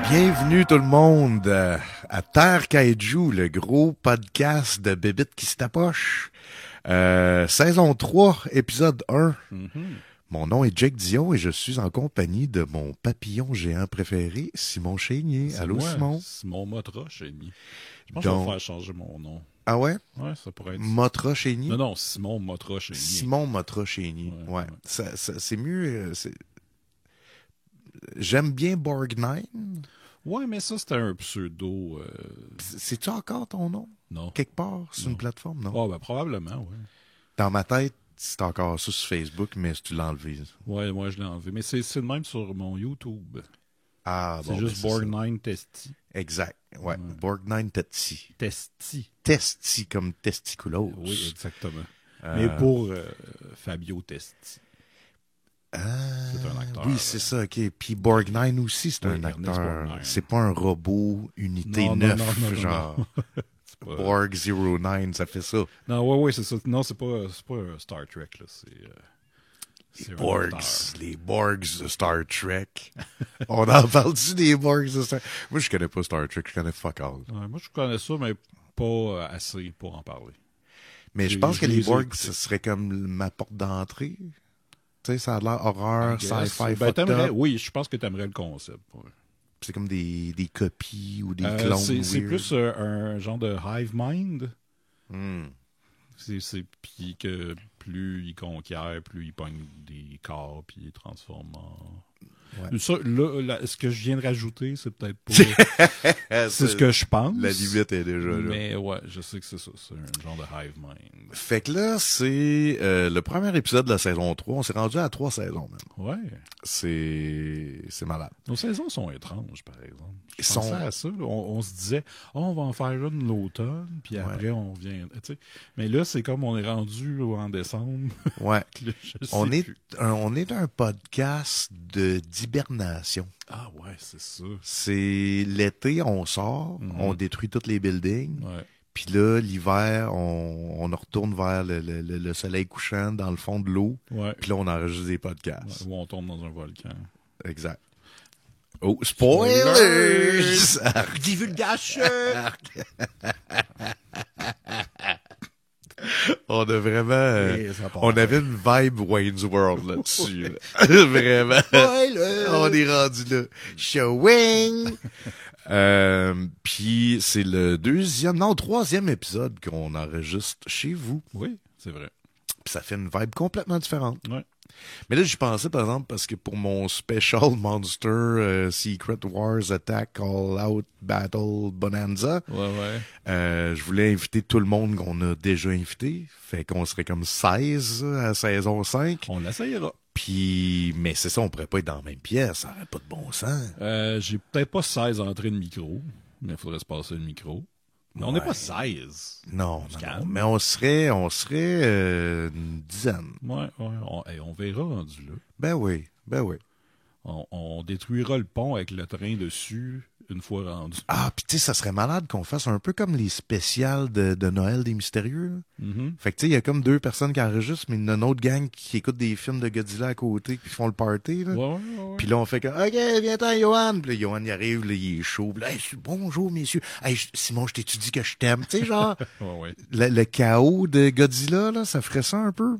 Bienvenue tout le monde à Terre Kaiju, le gros podcast de bébites qui se tapoche. Saison 3, épisode 1. Mon nom est Jake Dion et je suis en compagnie de mon papillon géant préféré, Simon Chénier. Allô, moi, Simon? Simon Motra Chénier. Je pense que je vais faire changer mon nom. Ah ouais? Ouais, ça pourrait être... Motra Chénier? Non, Simon Motra Chénier. Simon Motra Chénier, ouais. C'est mieux... J'aime bien Borgnine. Ouais, mais ça, c'était un pseudo... C'est-tu encore ton nom? Non. Quelque part sur une plateforme, non? Oh, ben probablement, oui. Dans ma tête, c'est encore ça sur Facebook, mais tu l'as enlevé. Ouais, moi, je l'ai enlevé. Mais c'est le même sur mon YouTube. Ah, c'est juste Borgnine Testi. Exact. Ouais. Borgnine Testi. Testi. Testi comme testiculos. Oui, exactement. Mais pour Fabio Testi. C'est un acteur. Oui, c'est ça, ok. Puis Borgnine aussi, c'est un acteur. C'est pas un robot unité 9, genre. Borg 09, ça fait ça. Non, ouais, c'est ça. Non, c'est pas Star Trek, là. Les Borgs de Star Trek. On en parle-tu des Borgs de Star Trek? Moi, je connais pas Star Trek, je connais fuck all. Ouais, moi, je connais ça, mais pas assez pour en parler. Mais je pense que les Borgs, ce serait comme ma porte d'entrée. Tu sais, ça a l'air horreur, sci-fi, oui, je pense que t'aimerais le concept. Ouais. C'est comme des copies ou des clones. C'est plus un genre de hive mind. C'est puis que plus il conquiert, plus il pogne des corps, puis il les transforme en... Ouais. Ça, là, ce que je viens de rajouter, c'est peut-être pas... c'est ce que je pense. La limite est déjà là. Mais ouais, je sais que c'est ça. C'est un genre de hive mind. Fait que là, c'est le premier épisode de la saison 3. On s'est rendu à 3 saisons, même. Ouais. C'est malade. Nos saisons sont étranges, par exemple. Ils sont... à ça. On se disait, on va en faire une l'automne, puis après, on vient... Mais là, c'est comme on est rendu en décembre. Ouais. On est un podcast d'hibernation. Ah ouais, c'est ça. C'est l'été, on sort, on détruit tous les buildings. Ouais. Puis là, l'hiver, on retourne vers le soleil couchant dans le fond de l'eau. Ouais. Puis là, on enregistre des podcasts. Ouais, ou on tombe dans un volcan. Exact. Oh, spoilers! Divulgation! On a vraiment... on avait une vibe Wayne's World là-dessus. Là. Vraiment. On est rendu là. Showing! Puis c'est le troisième épisode qu'on enregistre chez vous. Oui, c'est vrai. Puis ça fait une vibe complètement différente. Ouais. Mais là, j'y pensais, par exemple, parce que pour mon Special Monster Secret Wars Attack All Out Battle Bonanza, je voulais inviter tout le monde qu'on a déjà invité. Fait qu'on serait comme 16 à saison 5. On l'essayera. Puis, mais c'est ça, on pourrait pas être dans la même pièce. Ça n'aurait pas de bon sens. J'ai peut-être pas 16 entrées de micro, mais il faudrait se passer le micro. Mais on n'est pas 16. Non. Mais on serait une dizaine. Ouais. On verra rendu là. Ben oui. On détruira le pont avec le train dessus une fois rendu. Ah, puis tu sais, ça serait malade qu'on fasse un peu comme les spéciales de Noël des Mystérieux. Fait que tu sais, il y a comme 2 personnes qui enregistrent, mais il y a une autre gang qui écoute des films de Godzilla à côté, qui font le party. Là. Ouais. Puis là, on fait que, OK, viens-t'en, Johan. Puis là, Johan, il arrive, là, il est chaud. Puis là, hey, bonjour, messieurs. Hey, Simon, je t'ai-tu dit que je t'aime? Tu sais, genre, le chaos de Godzilla, là, ça ferait ça un peu.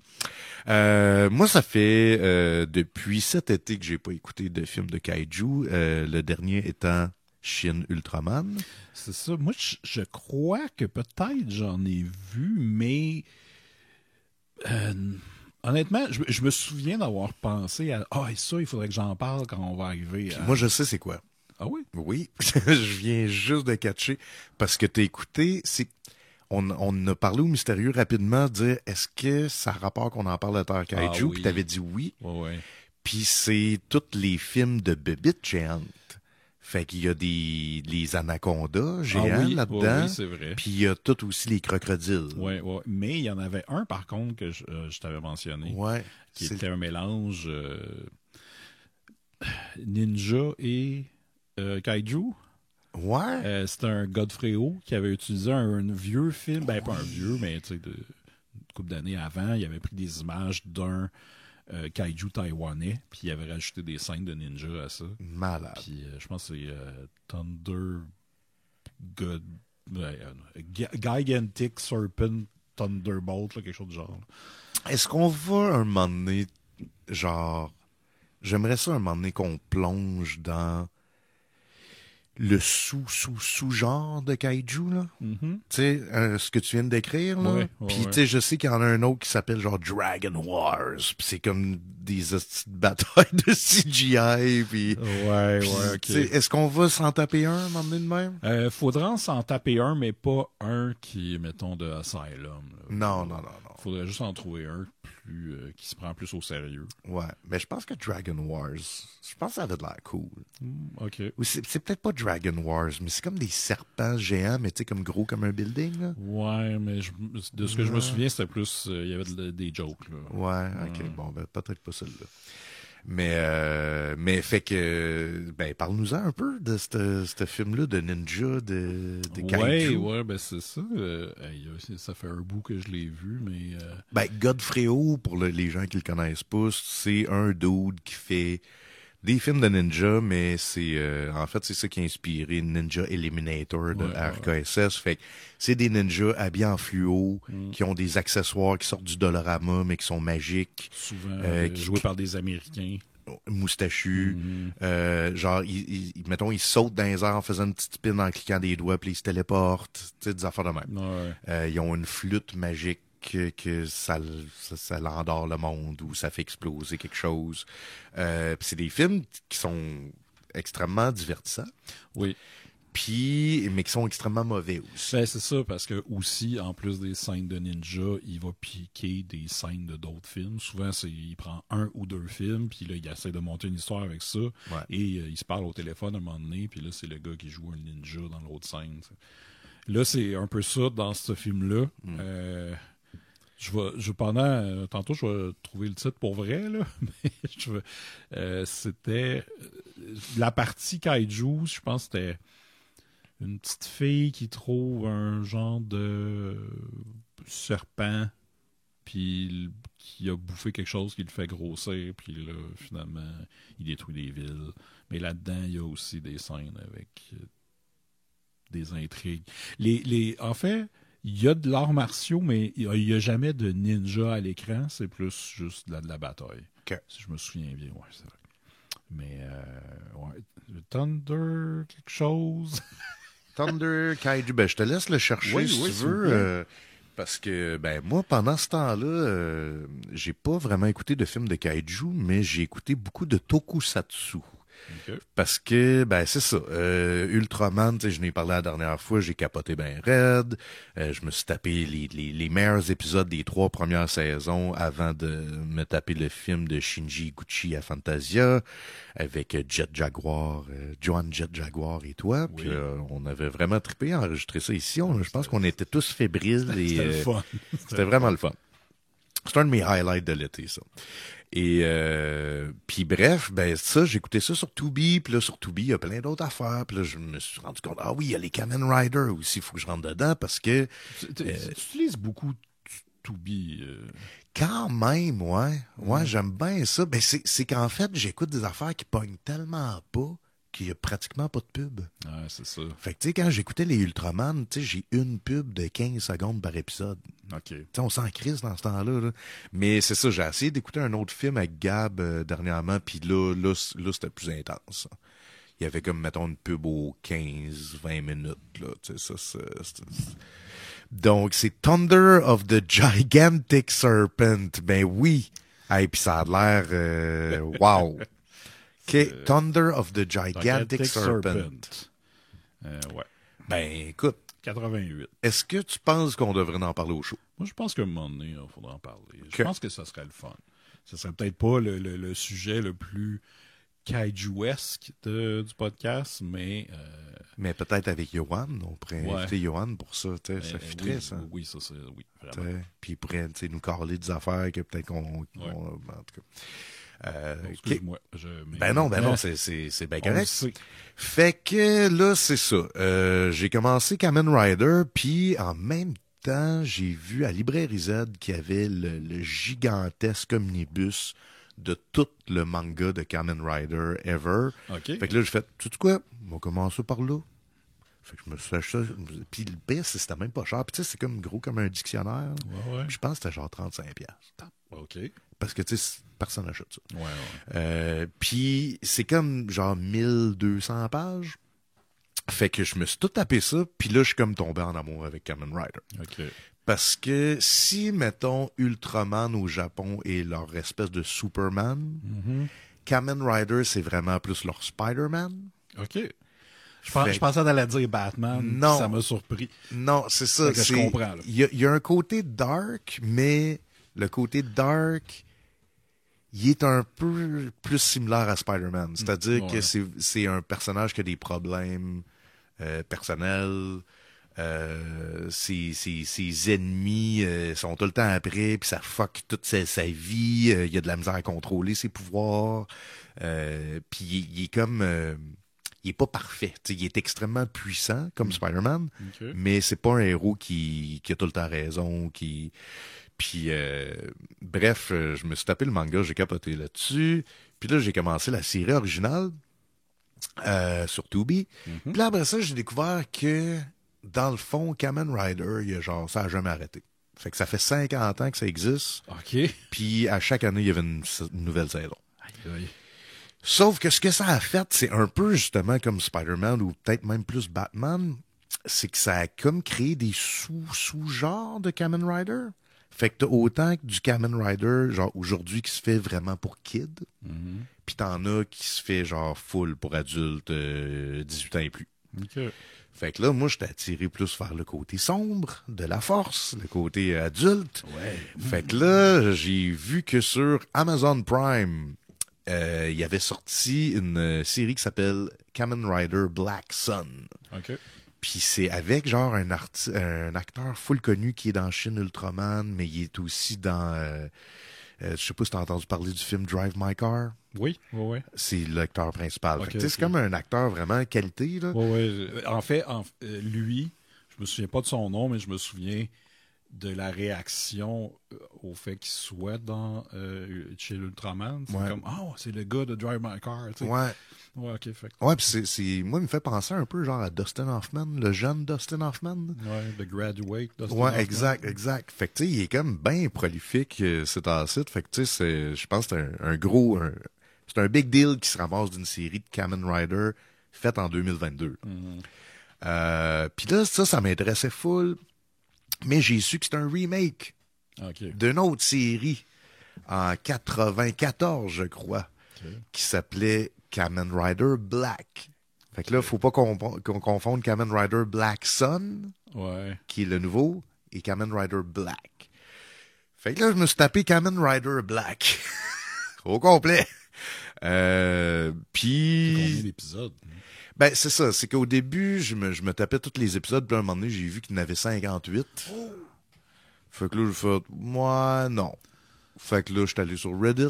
Moi, ça fait depuis cet été que j'ai pas écouté de film de kaiju. Le dernier étant Shin Ultraman. C'est ça. Moi, je crois que peut-être j'en ai vu, mais honnêtement, je me souviens d'avoir pensé à ça, il faudrait que j'en parle quand on va arriver. Moi, je sais c'est quoi. Ah oui? Oui. Je viens juste de catcher parce que t'as écouté, on a parlé au mystérieux rapidement, dire est-ce que ça a rapport qu'on en parle à Terre Kaiju? Puis t'avais dit oui. Ouais. Puis c'est tous les films de bébites géantes. Fait qu'il y a les anacondas géants là-dedans. Oui, c'est vrai. Puis il y a tout aussi les crocodiles. Ouais. Mais il y en avait un, par contre, que je t'avais mentionné. Ouais. Qui était un mélange ninja et kaiju. Ouais. C'était un Godfrey-O qui avait utilisé un vieux film. Ben, pas un vieux, mais tu sais, une couple d'années avant. Il avait pris des images d'un kaiju taïwanais, puis il avait rajouté des scènes de ninja à ça. Malade. Puis je pense que c'est Thunder God, Gigantic Serpent Thunderbolt, là, quelque chose du genre. Est-ce qu'on va un moment donné, genre, j'aimerais ça un moment donné qu'on plonge dans le sous-genre de kaiju, là. Mm-hmm. Tu sais, ce que tu viens de décrire, là. Ouais, puis, tu sais, je sais qu'il y en a un autre qui s'appelle genre Dragon Wars. Puis c'est comme des batailles de CGI. Puis, ok. Est-ce qu'on va s'en taper un moment donné de même? Faudra s'en taper un, mais pas un qui, mettons, de Asylum. Là. Non. Faudrait juste en trouver un plus qui se prend plus au sérieux. Ouais, mais je pense que Dragon Wars, je pense que ça avait de l'air cool. OK. Ou c'est peut-être pas Dragon Wars, mais c'est comme des serpents géants, mais tu sais, comme gros comme un building, là. Ouais, mais de ce que je me souviens, c'était plus, il y avait des jokes, là. Ouais, ok, bon, ben peut-être pas celle-là. Mais fait que, ben, parle-nous-en un peu de ce film-là de ninja, de kaiju. Ouais, ben c'est ça. Ça fait un bout que je l'ai vu, mais... Ben, Godfrey-O, pour les gens qui le connaissent pas, c'est un dude qui fait des films de ninja, mais en fait, c'est ça qui a inspiré Ninja Eliminator de RKSS. Fait que c'est des ninjas habillés en fluo, qui ont des accessoires qui sortent du Dollarama, mais qui sont magiques. Souvent joués par des Américains. Moustachus. Genre, mettons, ils sautent dans les airs en faisant une petite spin en cliquant des doigts, puis ils se téléportent. Tu sais, des affaires de même. Ouais. Ils ont une flûte magique que ça l'endort le monde ou ça fait exploser quelque chose. Puis c'est des films qui sont extrêmement divertissants. Oui. Mais qui sont extrêmement mauvais aussi. Ben, c'est ça, parce que aussi, en plus des scènes de ninja, il va piquer des scènes de d'autres films. Souvent, il prend un ou deux films, puis là, il essaie de monter une histoire avec ça. Ouais. Et il se parle au téléphone à un moment donné, puis là, c'est le gars qui joue un ninja dans l'autre scène. T'sais. Là, c'est un peu ça dans ce film-là. Tantôt, je vais trouver le titre pour vrai, là. Mais c'était la partie kaiju, je pense que c'était une petite fille qui trouve un genre de serpent, puis qui a bouffé quelque chose qui le fait grossir, puis là, finalement, il détruit des villes. Mais là-dedans, il y a aussi des scènes avec des intrigues. En fait, il y a de l'art martiaux, mais il n'y a jamais de ninja à l'écran. C'est plus juste de la bataille. Okay. Si je me souviens bien, ouais, c'est vrai. Mais, Thunder, quelque chose. Thunder Kaiju, ben, je te laisse le chercher si tu veux. Parce que, ben, moi, pendant ce temps-là, j'ai pas vraiment écouté de films de Kaiju, mais j'ai écouté beaucoup de Tokusatsu. Okay. Parce que, ben, c'est ça. Ultraman, je n'ai parlé la dernière fois, j'ai capoté ben raide. Je me suis tapé les meilleurs épisodes des 3 premières saisons avant de me taper le film de Shinji Iguchi à Fantasia avec Jet Jaguar, Joan Jet Jaguar et toi. Oui. Puis on avait vraiment trippé à enregistrer ça ici. Je pense qu'on était tous fébriles. C'était le fun. C'était vraiment le fun. C'est un de mes highlights de l'été, ça. Et puis bref, ben ça, j'écoutais ça sur Tubi, puis là sur Tubi, il y a plein d'autres affaires, puis là je me suis rendu compte, oui, il y a les Kamen Rider aussi, il faut que je rentre dedans parce que tu utilises beaucoup Tubi. Quand même, ouais, j'aime bien ça. Ben c'est qu'en fait, j'écoute des affaires qui pognent tellement pas qu'il y a pratiquement pas de pub. Ouais, c'est ça. Fait que tu sais, quand j'écoutais les Ultraman, tu sais, j'ai une pub de 15 secondes par épisode. OK. Tu sais, on s'en crise dans ce temps-là. Là. Mais c'est ça, j'ai essayé d'écouter un autre film avec Gab dernièrement, puis là, c'était plus intense. Il y avait comme, mettons, une pub aux 15-20 minutes. Là, tu sais, ça, Donc, c'est Thunder of the Gigantic Serpent. Ben oui. Hey, puis ça a l'air... wow. OK, Thunder of the Gigantic Serpent. Ouais. Ben, écoute. 88. Est-ce que tu penses qu'on devrait en parler au show? Moi, je pense qu'à un moment donné, il faudra en parler. Je pense que ça serait le fun. Ce serait peut-être pas le sujet le plus kaiju-esque du podcast, mais... Mais peut-être avec Johan, on pourrait inviter Johan pour ça. Ça fitterait, ça. Oui, ça, oui, vraiment. Puis il pourrait nous parler des affaires que peut-être qu'on... Ouais. En tout cas... excuse-moi. Ben non, c'est bien correct. Fait que là, c'est ça. J'ai commencé Kamen Rider, puis en même temps, j'ai vu à Librairie Z qu'il y avait le gigantesque omnibus de tout le manga de Kamen Rider ever. OK. Fait que là, j'ai fait, tu sais quoi, on va commencer par là. Fait que je me suis acheté ça. Puis le pire, c'était même pas cher. Puis tu sais, c'est comme gros comme un dictionnaire. Ouais. Puis je pense que c'était genre 35$. OK. Parce que tu sais, personne n'achète ça. Ouais. Puis c'est comme genre 1200 pages. Fait que je me suis tout tapé ça. Puis là, je suis comme tombé en amour avec Kamen Rider. OK. Parce que si, mettons, Ultraman au Japon est leur espèce de Superman, Kamen Rider, c'est vraiment plus leur Spider-Man. OK. Je pensais d'aller dire Batman. Non. Ça m'a surpris. Non, c'est ça. Je comprends. Il y a un côté dark, mais le côté dark, il est un peu plus similaire à Spider-Man. C'est-à-dire que c'est un personnage qui a des problèmes personnels. Ses ennemis sont tout le temps après, puis ça fuck toute sa vie. Il y a de la misère à contrôler ses pouvoirs. Puis il est comme... il est pas parfait. T'sais, il est extrêmement puissant, comme Spider-Man, mais c'est pas un héros qui a tout le temps raison, Puis, bref, je me suis tapé le manga, j'ai capoté là-dessus. Puis là, j'ai commencé la série originale sur Tubi. Puis là, après ça, j'ai découvert que dans le fond, Kamen Rider, ça a jamais arrêté. Fait que ça fait 50 ans que ça existe. OK. Puis à chaque année, il y avait une nouvelle saison. Aïe. Sauf que ce que ça a fait, c'est un peu justement comme Spider-Man ou peut-être même plus Batman, c'est que ça a comme créé des sous-genres de Kamen Rider. Fait que t'as autant que du Kamen Rider, genre aujourd'hui, qui se fait vraiment pour kids, puis t'en as qui se fait genre full pour adultes 18 ans et plus. OK. Fait que là, moi, j'étais attiré plus vers le côté sombre de la force, le côté adulte. Ouais. Fait que là, j'ai vu que sur Amazon Prime, il y avait sorti une série qui s'appelle Kamen Rider Black Sun. OK. Puis c'est avec genre un acteur full connu qui est dans Shin Ultraman, mais il est aussi dans... je sais pas si t'as entendu parler du film Drive My Car. Oui. C'est l'acteur principal. Okay, c'est comme un acteur vraiment qualité, là. Oui. En fait, lui, je me souviens pas de son nom, mais je me souviens de la réaction au fait qu'il soit chez l'Ultraman. C'est comme, c'est le gars de Drive My Car. Tu sais. Ouais. Ouais, OK. Fait. Ouais, puis moi, il me fait penser un peu genre à Dustin Hoffman, le jeune Dustin Hoffman. Ouais, The Graduate. Dustin ouais, Hoffman. exact. Fait que, tu sais, il est comme bien prolifique, cet acide. Fait que, tu sais, je pense que c'est c'est un big deal qui se ramasse d'une série de Kamen Rider faite en 2022. Puis là, ça m'intéressait full. Mais j'ai su que c'était un remake d'une autre série en 94, je crois, qui s'appelait Kamen Rider Black. Fait que là, faut pas qu'on confonde Kamen Rider Black Sun, qui est le nouveau, et Kamen Rider Black. Fait que là, je me suis tapé Kamen Rider Black. Au complet. Puis... Combien d'épisodes? Ben, c'est ça. C'est qu'au début, je me tapais tous les épisodes, puis à un moment donné, j'ai vu qu'il y en avait 58. Fait que là, j'ai fait, moi, non. Fait que là, je suis allé sur Reddit.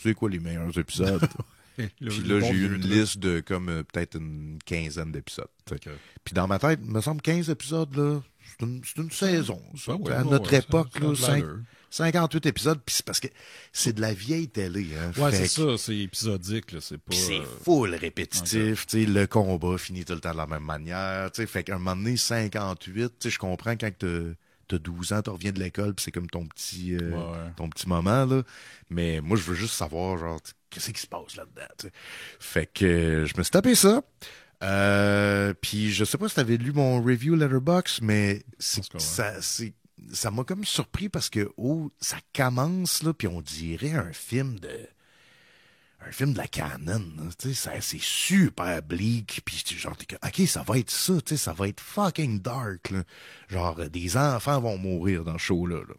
C'est quoi les meilleurs épisodes? Puis là, j'ai eu une liste de comme peut-être une quinzaine d'épisodes. Puis dans ma tête, il me semble 15 épisodes, là, c'est une saison. Ça. À notre époque, là, 58 épisodes, puis c'est parce que c'est de la vieille télé. Hein, ouais, c'est ça, c'est épisodique. Là, c'est pas. C'est full répétitif. Le combat finit tout le temps de la même manière. Fait qu'à un moment donné, 58, je comprends quand t'as 12 ans, tu reviens de l'école, puis c'est comme ton petit moment. Là. Mais moi, je veux juste savoir, genre, qu'est-ce qui se passe là-dedans. T'sais. Fait que je me suis tapé ça. Puis je sais pas si t'avais lu mon review Letterboxd, mais ça m'a comme surpris parce que ça commence là, puis on dirait un film de la Canon. Tu sais, c'est super bleak, puis genre ok, ça va être ça, tu sais, ça va être fucking dark. Là. Genre des enfants vont mourir dans ce show-là. Là.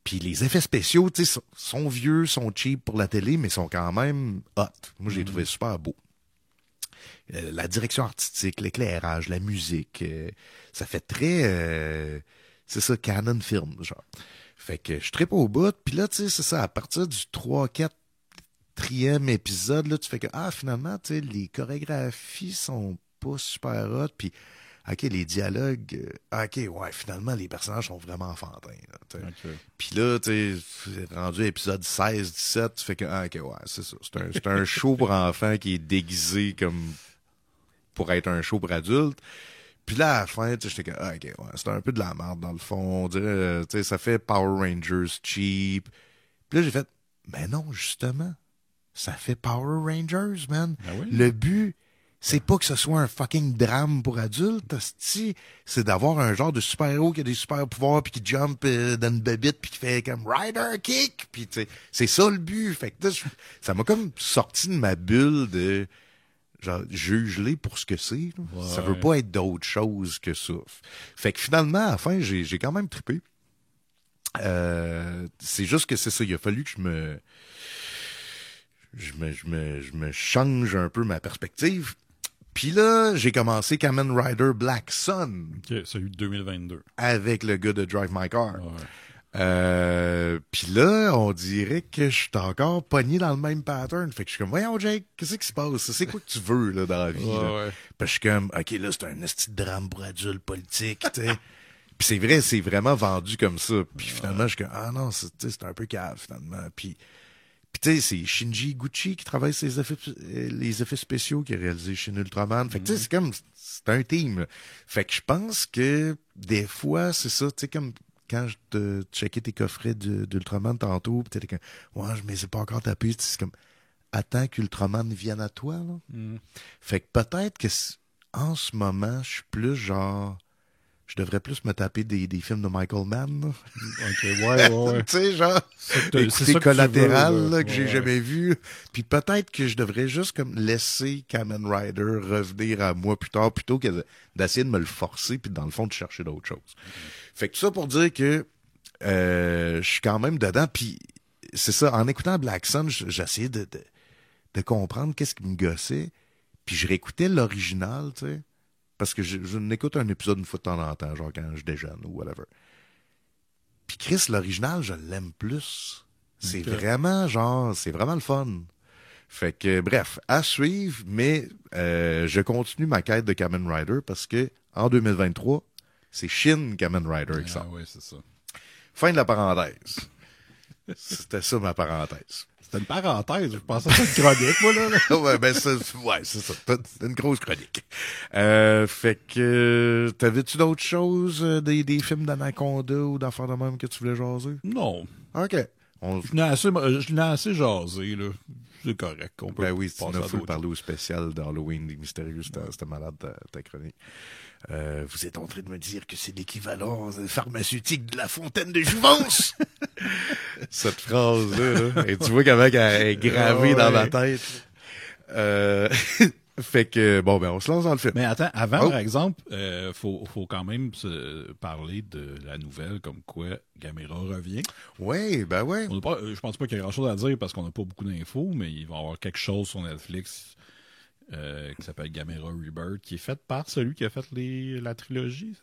Puis les effets spéciaux, tu sais, sont vieux, sont cheap pour la télé, mais sont quand même hot. Moi, j'ai trouvé super beau. La direction artistique, l'éclairage, la musique, ça fait très... c'est ça, Canon Film, genre. Fait que je trippe au bout, puis là, tu sais, c'est ça, à partir du 3, 4, 4e épisode, là, tu fais que, finalement, tu sais, les chorégraphies sont pas super hot, puis OK, les dialogues, OK, ouais, finalement, les personnages sont vraiment enfantins. Puis là, tu sais, rendu à épisode 16-17, tu fais que, OK, ouais, c'est ça. C'est un show pour enfants qui est déguisé comme pour être un show pour adultes. Puis là, à la fin, j'étais comme, OK, ouais, c'est un peu de la merde, dans le fond. On dirait, tu sais, ça fait Power Rangers cheap. Puis là, j'ai fait, mais non, justement, ça fait Power Rangers, man. Ah oui? Le but, c'est pas que ce soit un fucking drame pour adultes, hostie. C'est d'avoir un genre de super-héros qui a des super-pouvoirs puis qui jump dans une bébite puis qui fait comme Rider Kick. Puis tu sais, c'est ça le but. Fait que là, ça m'a comme sorti de ma bulle de genre juge-les pour ce que c'est. Ouais. Ça veut pas être d'autre chose que ça. Fait que finalement, à la fin, j'ai quand même trippé. C'est juste que c'est ça. Il a fallu que je me change un peu ma perspective. Puis là, j'ai commencé Kamen Rider Black Sun. OK, celui de 2022. Avec le gars de Drive My Car. Ouais. Puis là, on dirait que je suis encore pogné dans le même pattern. Fait que je suis comme, voyons Jake, qu'est-ce qui se passe? C'est quoi que tu veux là, dans la vie? Ouais, là? ouais. Puis je suis comme, OK, là, c'est un esti de drame pour adultes politique, tu sais. Puis c'est vrai, c'est vraiment vendu comme ça. Puis finalement, je suis comme, ah non, c'est un peu cave, finalement. Puis tu sais, c'est Shinji Gucci qui travaille les effets spéciaux, qui a réalisé Shin Ultraman. Fait que tu sais, c'est un team. Là. Fait que je pense que des fois, c'est ça, tu sais, comme quand je te checkais tes coffrets d'Ultraman tantôt, pis t'étais comme, ouais, je me les ai pas encore tapés, c'est comme, attends qu'Ultraman vienne à toi, là. Fait que peut-être que en ce moment, je suis plus genre, je devrais plus me taper des films de Michael Mann. Là. OK, ouais. Tu sais, genre, écouter Collatéral, là, que j'ai jamais vu. Puis peut-être que je devrais juste comme laisser Kamen Rider revenir à moi plus tard, plutôt que d'essayer de me le forcer, puis dans le fond, de chercher d'autres choses. Fait que tout ça pour dire que je suis quand même dedans. Puis c'est ça, en écoutant Black Sun, j'essayais de comprendre qu'est-ce qui me gossait. Puis je réécoutais l'original, tu sais. Parce que je n'écoute un épisode une fois de temps en temps, genre quand je déjeune ou whatever. Puis Chris, l'original, je l'aime plus. C'est vraiment, genre, c'est vraiment le fun. Fait que, bref, à suivre, mais je continue ma quête de Kamen Rider parce que en 2023, c'est Shin Kamen Rider qui sort. Ah oui, c'est ça. Fin de la parenthèse. C'était ça, ma parenthèse. C'était une parenthèse, je pensais que c'était une chronique, moi, là. Ouais, ben, c'est ça. C'est une grosse chronique. Fait que, t'avais-tu d'autres choses, des films d'Anaconda ou d'affaires de même que tu voulais jaser? Non. OK. Je l'ai assez jasé, là. C'est correct. On peut ben oui, tu n'as fait parler au spécial d'Halloween des Mystérieux. C'était malade, ta chronique. Vous êtes en train de me dire que c'est l'équivalent pharmaceutique de la fontaine de Jouvence? Cette phrase-là, là. Et tu vois comment elle est gravée dans ma tête. Fait que, bon, ben, on se lance dans le film. Mais attends, avant, par exemple, faut quand même se parler de la nouvelle comme quoi Gamera revient. Oui, ben ouais. Je pense pas qu'il y a grand-chose à dire parce qu'on n'a pas beaucoup d'infos, mais il va y avoir quelque chose sur Netflix qui s'appelle Gamera Rebirth, qui est fait par celui qui a fait la trilogie.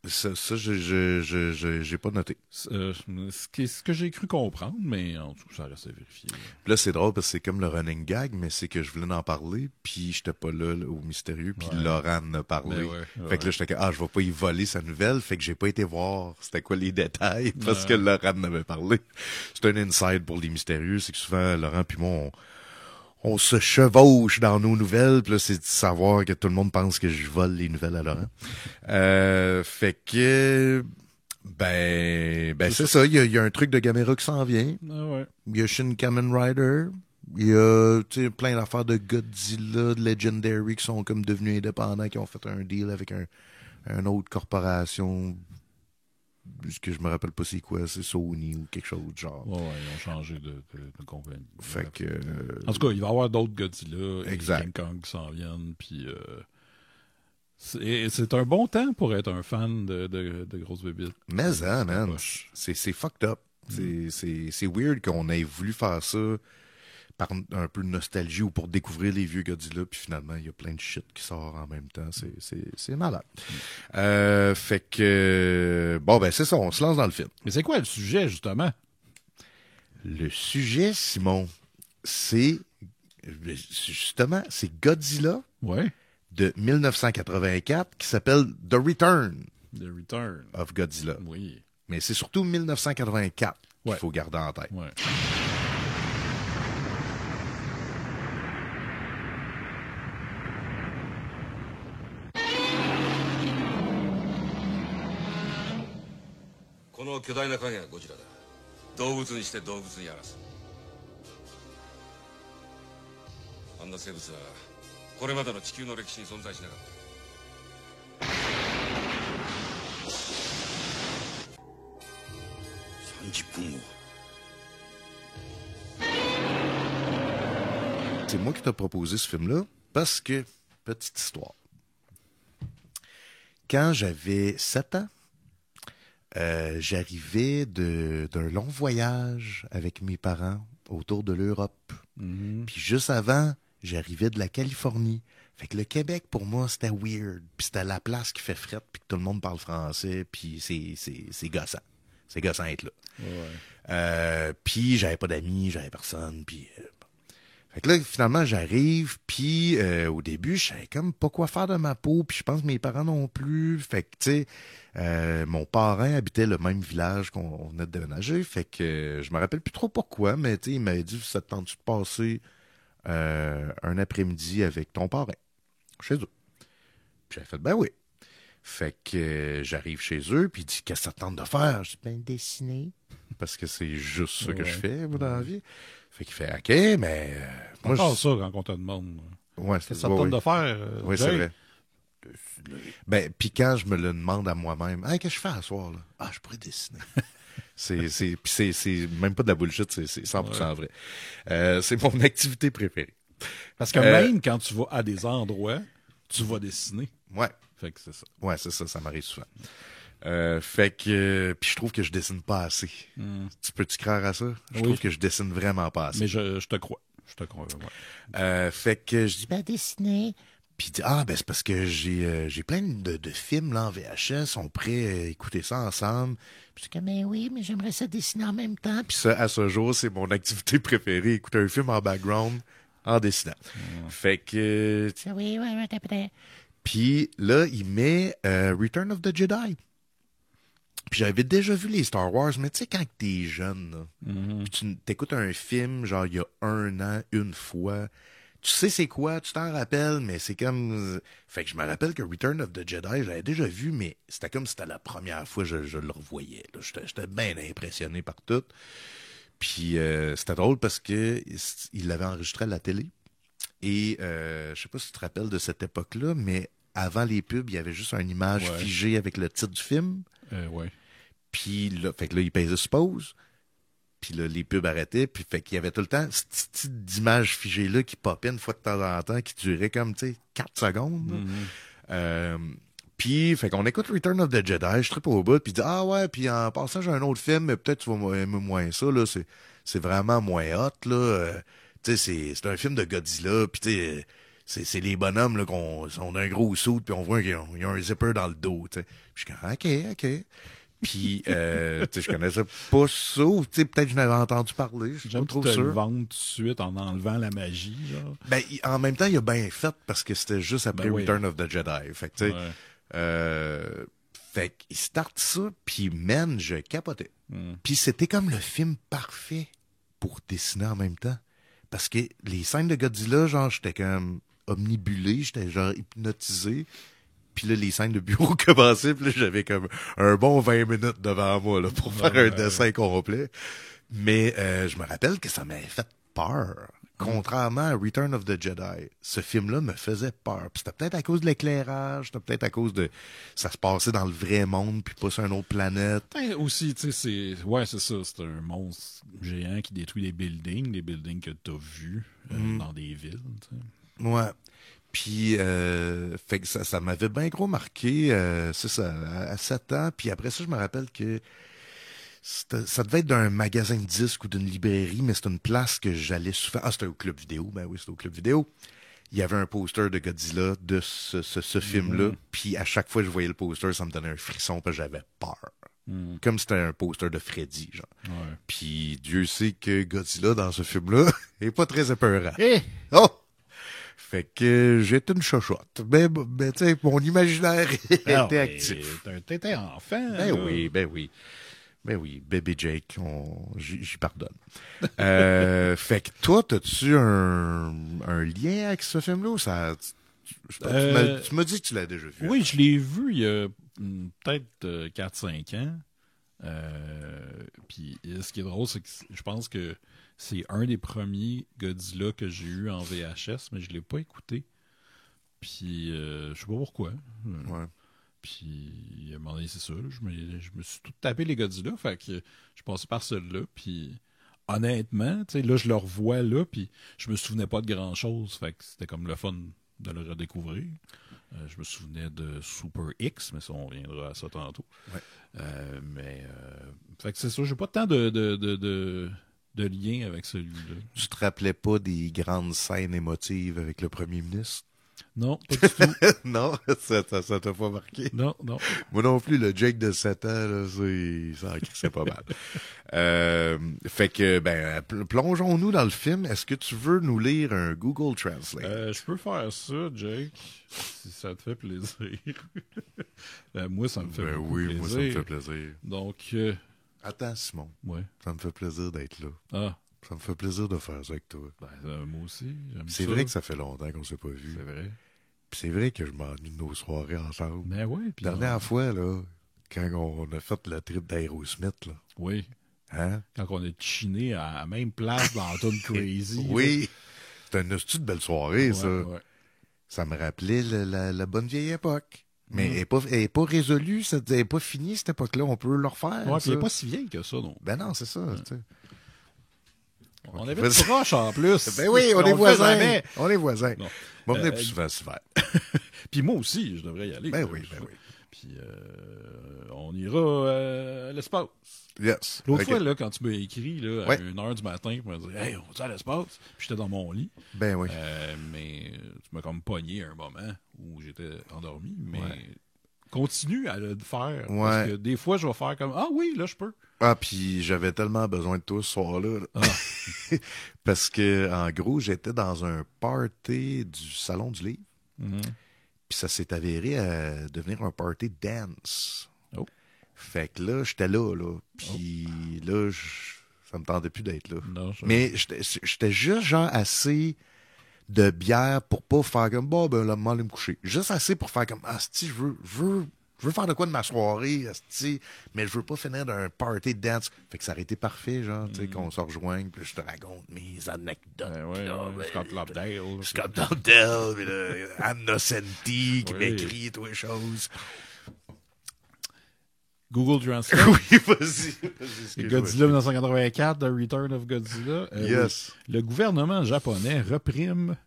Ça, j'ai pas noté. Ce que j'ai cru comprendre, mais en tout cas, ça reste à vérifier. Là, c'est drôle parce que c'est comme le running gag, mais c'est que je voulais en parler, puis j'étais pas là au Mystérieux, puis Laurent en a parlé. Fait que là, j'étais comme, je vais pas y voler sa nouvelle, fait que j'ai pas été voir c'était quoi les détails, parce que Laurent en avait parlé. C'est un inside pour les Mystérieux, c'est que souvent, Laurent puis moi, on se chevauche dans nos nouvelles, puis là, c'est de savoir que tout le monde pense que je vole les nouvelles à Laurent. Fait que, ben c'est ça. Il y a un truc de Gamera qui s'en vient. Ah ouais. Il y a Shin Kamen Rider. Il y a, tu sais, plein d'affaires de Godzilla, de Legendary qui sont comme devenus indépendants, qui ont fait un deal avec une autre corporation. Que je me rappelle pas c'est quoi, c'est Sony ou quelque chose de genre. Ouais, ils ont changé de compagnie. Fait que... En tout cas, il va y avoir d'autres Godzilla exact. et King Kong qui s'en viennent, puis c'est un bon temps pour être un fan de grosses bébites. Mais man, c'est fucked up. C'est weird qu'on ait voulu faire ça par un peu de nostalgie ou pour découvrir les vieux Godzilla, puis finalement, il y a plein de shit qui sort en même temps. C'est malade. Fait que... Bon, ben c'est ça, on se lance dans le film. Mais c'est quoi le sujet, justement? Le sujet, Simon, c'est... Justement, c'est Godzilla de 1984 qui s'appelle The Return. The Return of Godzilla. Oui. Mais c'est surtout 1984 qu'il faut garder en tête. Ouais. Ce 巨大な影はゴジラだ。動物にして動物にやらす。あんな生物はこれまでの地球の歴史に存在しなかった。30分後。C'est moi qui t'ai proposé ce film-là parce que, petite histoire, quand j'avais 7 ans, j'arrivais d'un long voyage avec mes parents autour de l'Europe. Mm-hmm. Puis juste avant, j'arrivais de la Californie. Fait que le Québec, pour moi, c'était weird. Puis c'était la place qui fait frette, puis que tout le monde parle français, puis c'est gossant. C'est gossant être là. Ouais. Puis j'avais pas d'amis, j'avais personne, puis... Fait que là, finalement, j'arrive, puis au début, je savais comme pas quoi faire de ma peau, puis je pense que mes parents non plus. Fait que, tu sais, mon parrain habitait le même village qu'on venait de déménager, fait que je me rappelle plus trop pourquoi, mais tu sais, il m'avait dit, ça te tente-tu de passer un après-midi avec ton parrain, chez eux? Puis j'avais fait, ben oui. Fait que j'arrive chez eux, puis il dit, qu'est-ce que ça te tente de faire? Je dis, ben, dessiner. Parce que c'est juste ça que je fais, moi, dans la vie. Fait qu'il fait, OK, mais... moi, ça quand on te demande. Ouais, qu'est-ce que ça te tente de faire? Oui, c'est vrai. Ben, puis quand je me le demande à moi-même, hey, qu'est-ce que je fais à soir, là? Ah, je pourrais dessiner. c'est même pas de la bullshit, c'est 100% vrai. C'est mon activité préférée. Parce que même quand tu vas à des endroits, tu vas dessiner. Ouais. Fait que c'est ça. Ouais, c'est ça, ça m'arrive souvent. Fait que puis je trouve que je dessine pas assez. Tu peux-tu croire à ça? Je trouve que je dessine vraiment pas assez. Mais je te crois. Je te crois, ouais. Fait que je dis, ben, dessiner. Puis il dit, ah, ben, c'est parce que j'ai plein de films, là, en VHS. On pourrait écouter ça ensemble. Puis je dis, ben oui, mais j'aimerais ça dessiner en même temps. Puis ça, à ce jour, c'est mon activité préférée, écouter un film en background en dessinant. Fait que, oui, ouais. Puis là, il met Return of the Jedi. Puis j'avais déjà vu les Star Wars, mais tu sais, quand t'es jeune, là, tu t'écoutes un film, genre, il y a 1 an, une fois, tu sais c'est quoi, tu t'en rappelles, mais c'est comme... Fait que je me rappelle que Return of the Jedi, je l'avais déjà vu, mais c'était comme si c'était la première fois que je le revoyais. J'étais bien impressionné par tout. Puis c'était drôle parce que il l'avait enregistré à la télé. Et je sais pas si tu te rappelles de cette époque-là, mais avant les pubs, il y avait juste une image figée avec le titre du film. Ouais. Puis là, fait que là, il pesait sur pause. Puis là, les pubs arrêtaient. Puis fait qu'il y avait tout le temps cette petite image figée-là qui popait une fois de temps en temps, qui durait comme, tu sais, 4 secondes. Puis, fait qu'on écoute Return of the Jedi, je tripe au bout, puis il dit, ah ouais, puis en passant, j'ai un autre film, mais peut-être tu vas aimer moins ça, là, c'est vraiment moins hot, là. Tu sais, c'est un film de Godzilla, puis tu sais, c'est les bonhommes, là, on a un gros saut, puis on voit qu'ils ont un zipper dans le dos, tu sais. Puis je suis comme, OK. Puis, tu sais, je connaissais pas ça, tu sais, peut-être que je n'avais entendu parler, je suis pas trop sûr. J'aime le vendre tout de suite en enlevant la magie, genre. Ben, en même temps, il a bien fait, parce que c'était juste après Return of the Jedi, fait que, tu sais, fait qu'il starte ça, puis man, je capotais. Puis c'était comme le film parfait pour dessiner en même temps. Parce que les scènes de Godzilla, genre, j'étais comme omnibulé, j'étais genre hypnotisé. Puis là, les scènes de bureau commençaient, puis là, j'avais comme un bon 20 minutes devant moi là, pour faire un dessin complet. Mais je me rappelle que ça m'avait fait peur. Contrairement à Return of the Jedi, ce film-là me faisait peur. Puis c'était peut-être à cause de l'éclairage, c'était peut-être à cause de... Ça se passait dans le vrai monde, puis pas sur une autre planète. Aussi, tu sais, c'est ça. C'est un monstre géant qui détruit des buildings que t'as vus dans des villes, tu sais. Ouais. Puis, fait que ça m'avait bien gros marqué, c'est ça, à 7 ans. Puis après ça, je me rappelle que ça devait être d'un magasin de disques ou d'une librairie, mais c'était une place que j'allais souvent. Ah, c'était au club vidéo. Ben oui, c'était au club vidéo. Il y avait un poster de Godzilla de ce film-là. Puis à chaque fois que je voyais le poster, ça me donnait un frisson parce que j'avais peur. Comme si c'était un poster de Freddy, genre. Ouais. Puis Dieu sait que Godzilla, dans ce film-là, est pas très épeurant. Hey! Oh! Fait que j'étais une chochotte. Mais tu sais, mon imaginaire était actif. T'étais enfant. Ben oui. Ben oui, bébé Jake, j'y pardonne. Fait que toi, t'as-tu un lien avec ce film-là ou ça... Tu m'as dit que tu l'as déjà vu. Oui, je l'ai vu il y a peut-être 4-5 ans. Puis ce qui est drôle, c'est que je pense que c'est un des premiers Godzilla que j'ai eu en VHS, mais je l'ai pas écouté. Puis je sais pas pourquoi. Ouais. Puis à un moment donné, c'est ça. Je me suis tout tapé les Godzilla, fait que je passais par celui-là. Puis honnêtement, tu sais, là, je le revois là, puis je me souvenais pas de grand-chose. Fait que c'était comme le fun de le redécouvrir. Je me souvenais de Super X, mais ça, on reviendra à ça tantôt. Ouais. Fait que c'est ça, j'ai pas tant de lien avec celui-là. Tu te rappelais pas des grandes scènes émotives avec le premier ministre? Non, pas du tout. Non, ça t'a pas marqué. Non. Moi non plus, le Jake de 7 ans, là, c'est pas mal. Fait que, plongeons-nous dans le film. Est-ce que tu veux nous lire un Google Translate? Je peux faire ça, Jake, si ça te fait plaisir. Moi, ça me fait beaucoup plaisir. Moi, ça me fait plaisir. Donc... Attends, Simon. Ouais. Ça me fait plaisir d'être là. Ah. Ça me fait plaisir de faire ça avec toi. Moi aussi, j'aime ça. C'est vrai que ça fait longtemps qu'on s'est pas vu. C'est vrai. Puis c'est vrai que je m'ennuie de nos soirées ensemble. Ben oui. Dernière fois, là, quand on a fait le trip d'Aerosmith, là. Oui. Hein? Quand on a chiné à la même place dans Toon Crazy. Oui. C'était une astuce de belle soirée, ça. Ouais. Ça me rappelait la bonne vieille époque. Mais elle est pas résolue, elle n'est pas finie, cette époque-là. On peut le refaire. Ouais, puis elle n'est pas si vieille que ça, non. Ben non, c'est ça. Ouais. On avait des proches en plus. Ben oui, on est voisins. On est voisins. On venait plus souvent cet hiver. Puis moi aussi, je devrais y aller. Ben oui. Puis on ira à l'espace. Yes. L'autre fois, là, quand tu m'as écrit là, à 1h du matin pour me dire « Hey, on va à l'espace? » Puis j'étais dans mon lit. Ben oui. Mais tu m'as comme pogné à un moment où j'étais endormi. Mais continue à le faire. Ouais. Parce que des fois, je vais faire comme « Ah oui, là, je peux. » Ah, puis j'avais tellement besoin de toi ce soir-là. Parce que, en gros, j'étais dans un party du Salon du Livre. Puis ça s'est avéré à devenir un party dance. Oh. Fait que là, j'étais là. Puis là, ça me tentait plus d'être là. Non, mais j'étais juste genre assez de bière pour pas faire comme, là, m'en aller me coucher. Juste assez pour faire comme, si je veux faire de quoi de ma soirée, mais je veux pas finir d'un party dance. Fait que ça aurait été parfait, genre, tu sais, qu'on se rejoigne, puis je te raconte mes anecdotes. Scott Lobdell. Scott Lobdell, puis là, Anna Senti qui m'écrit toutes les choses. Google Translate. Oui, vas-y. Godzilla 1984, The Return of Godzilla. Yes. Le gouvernement japonais reprime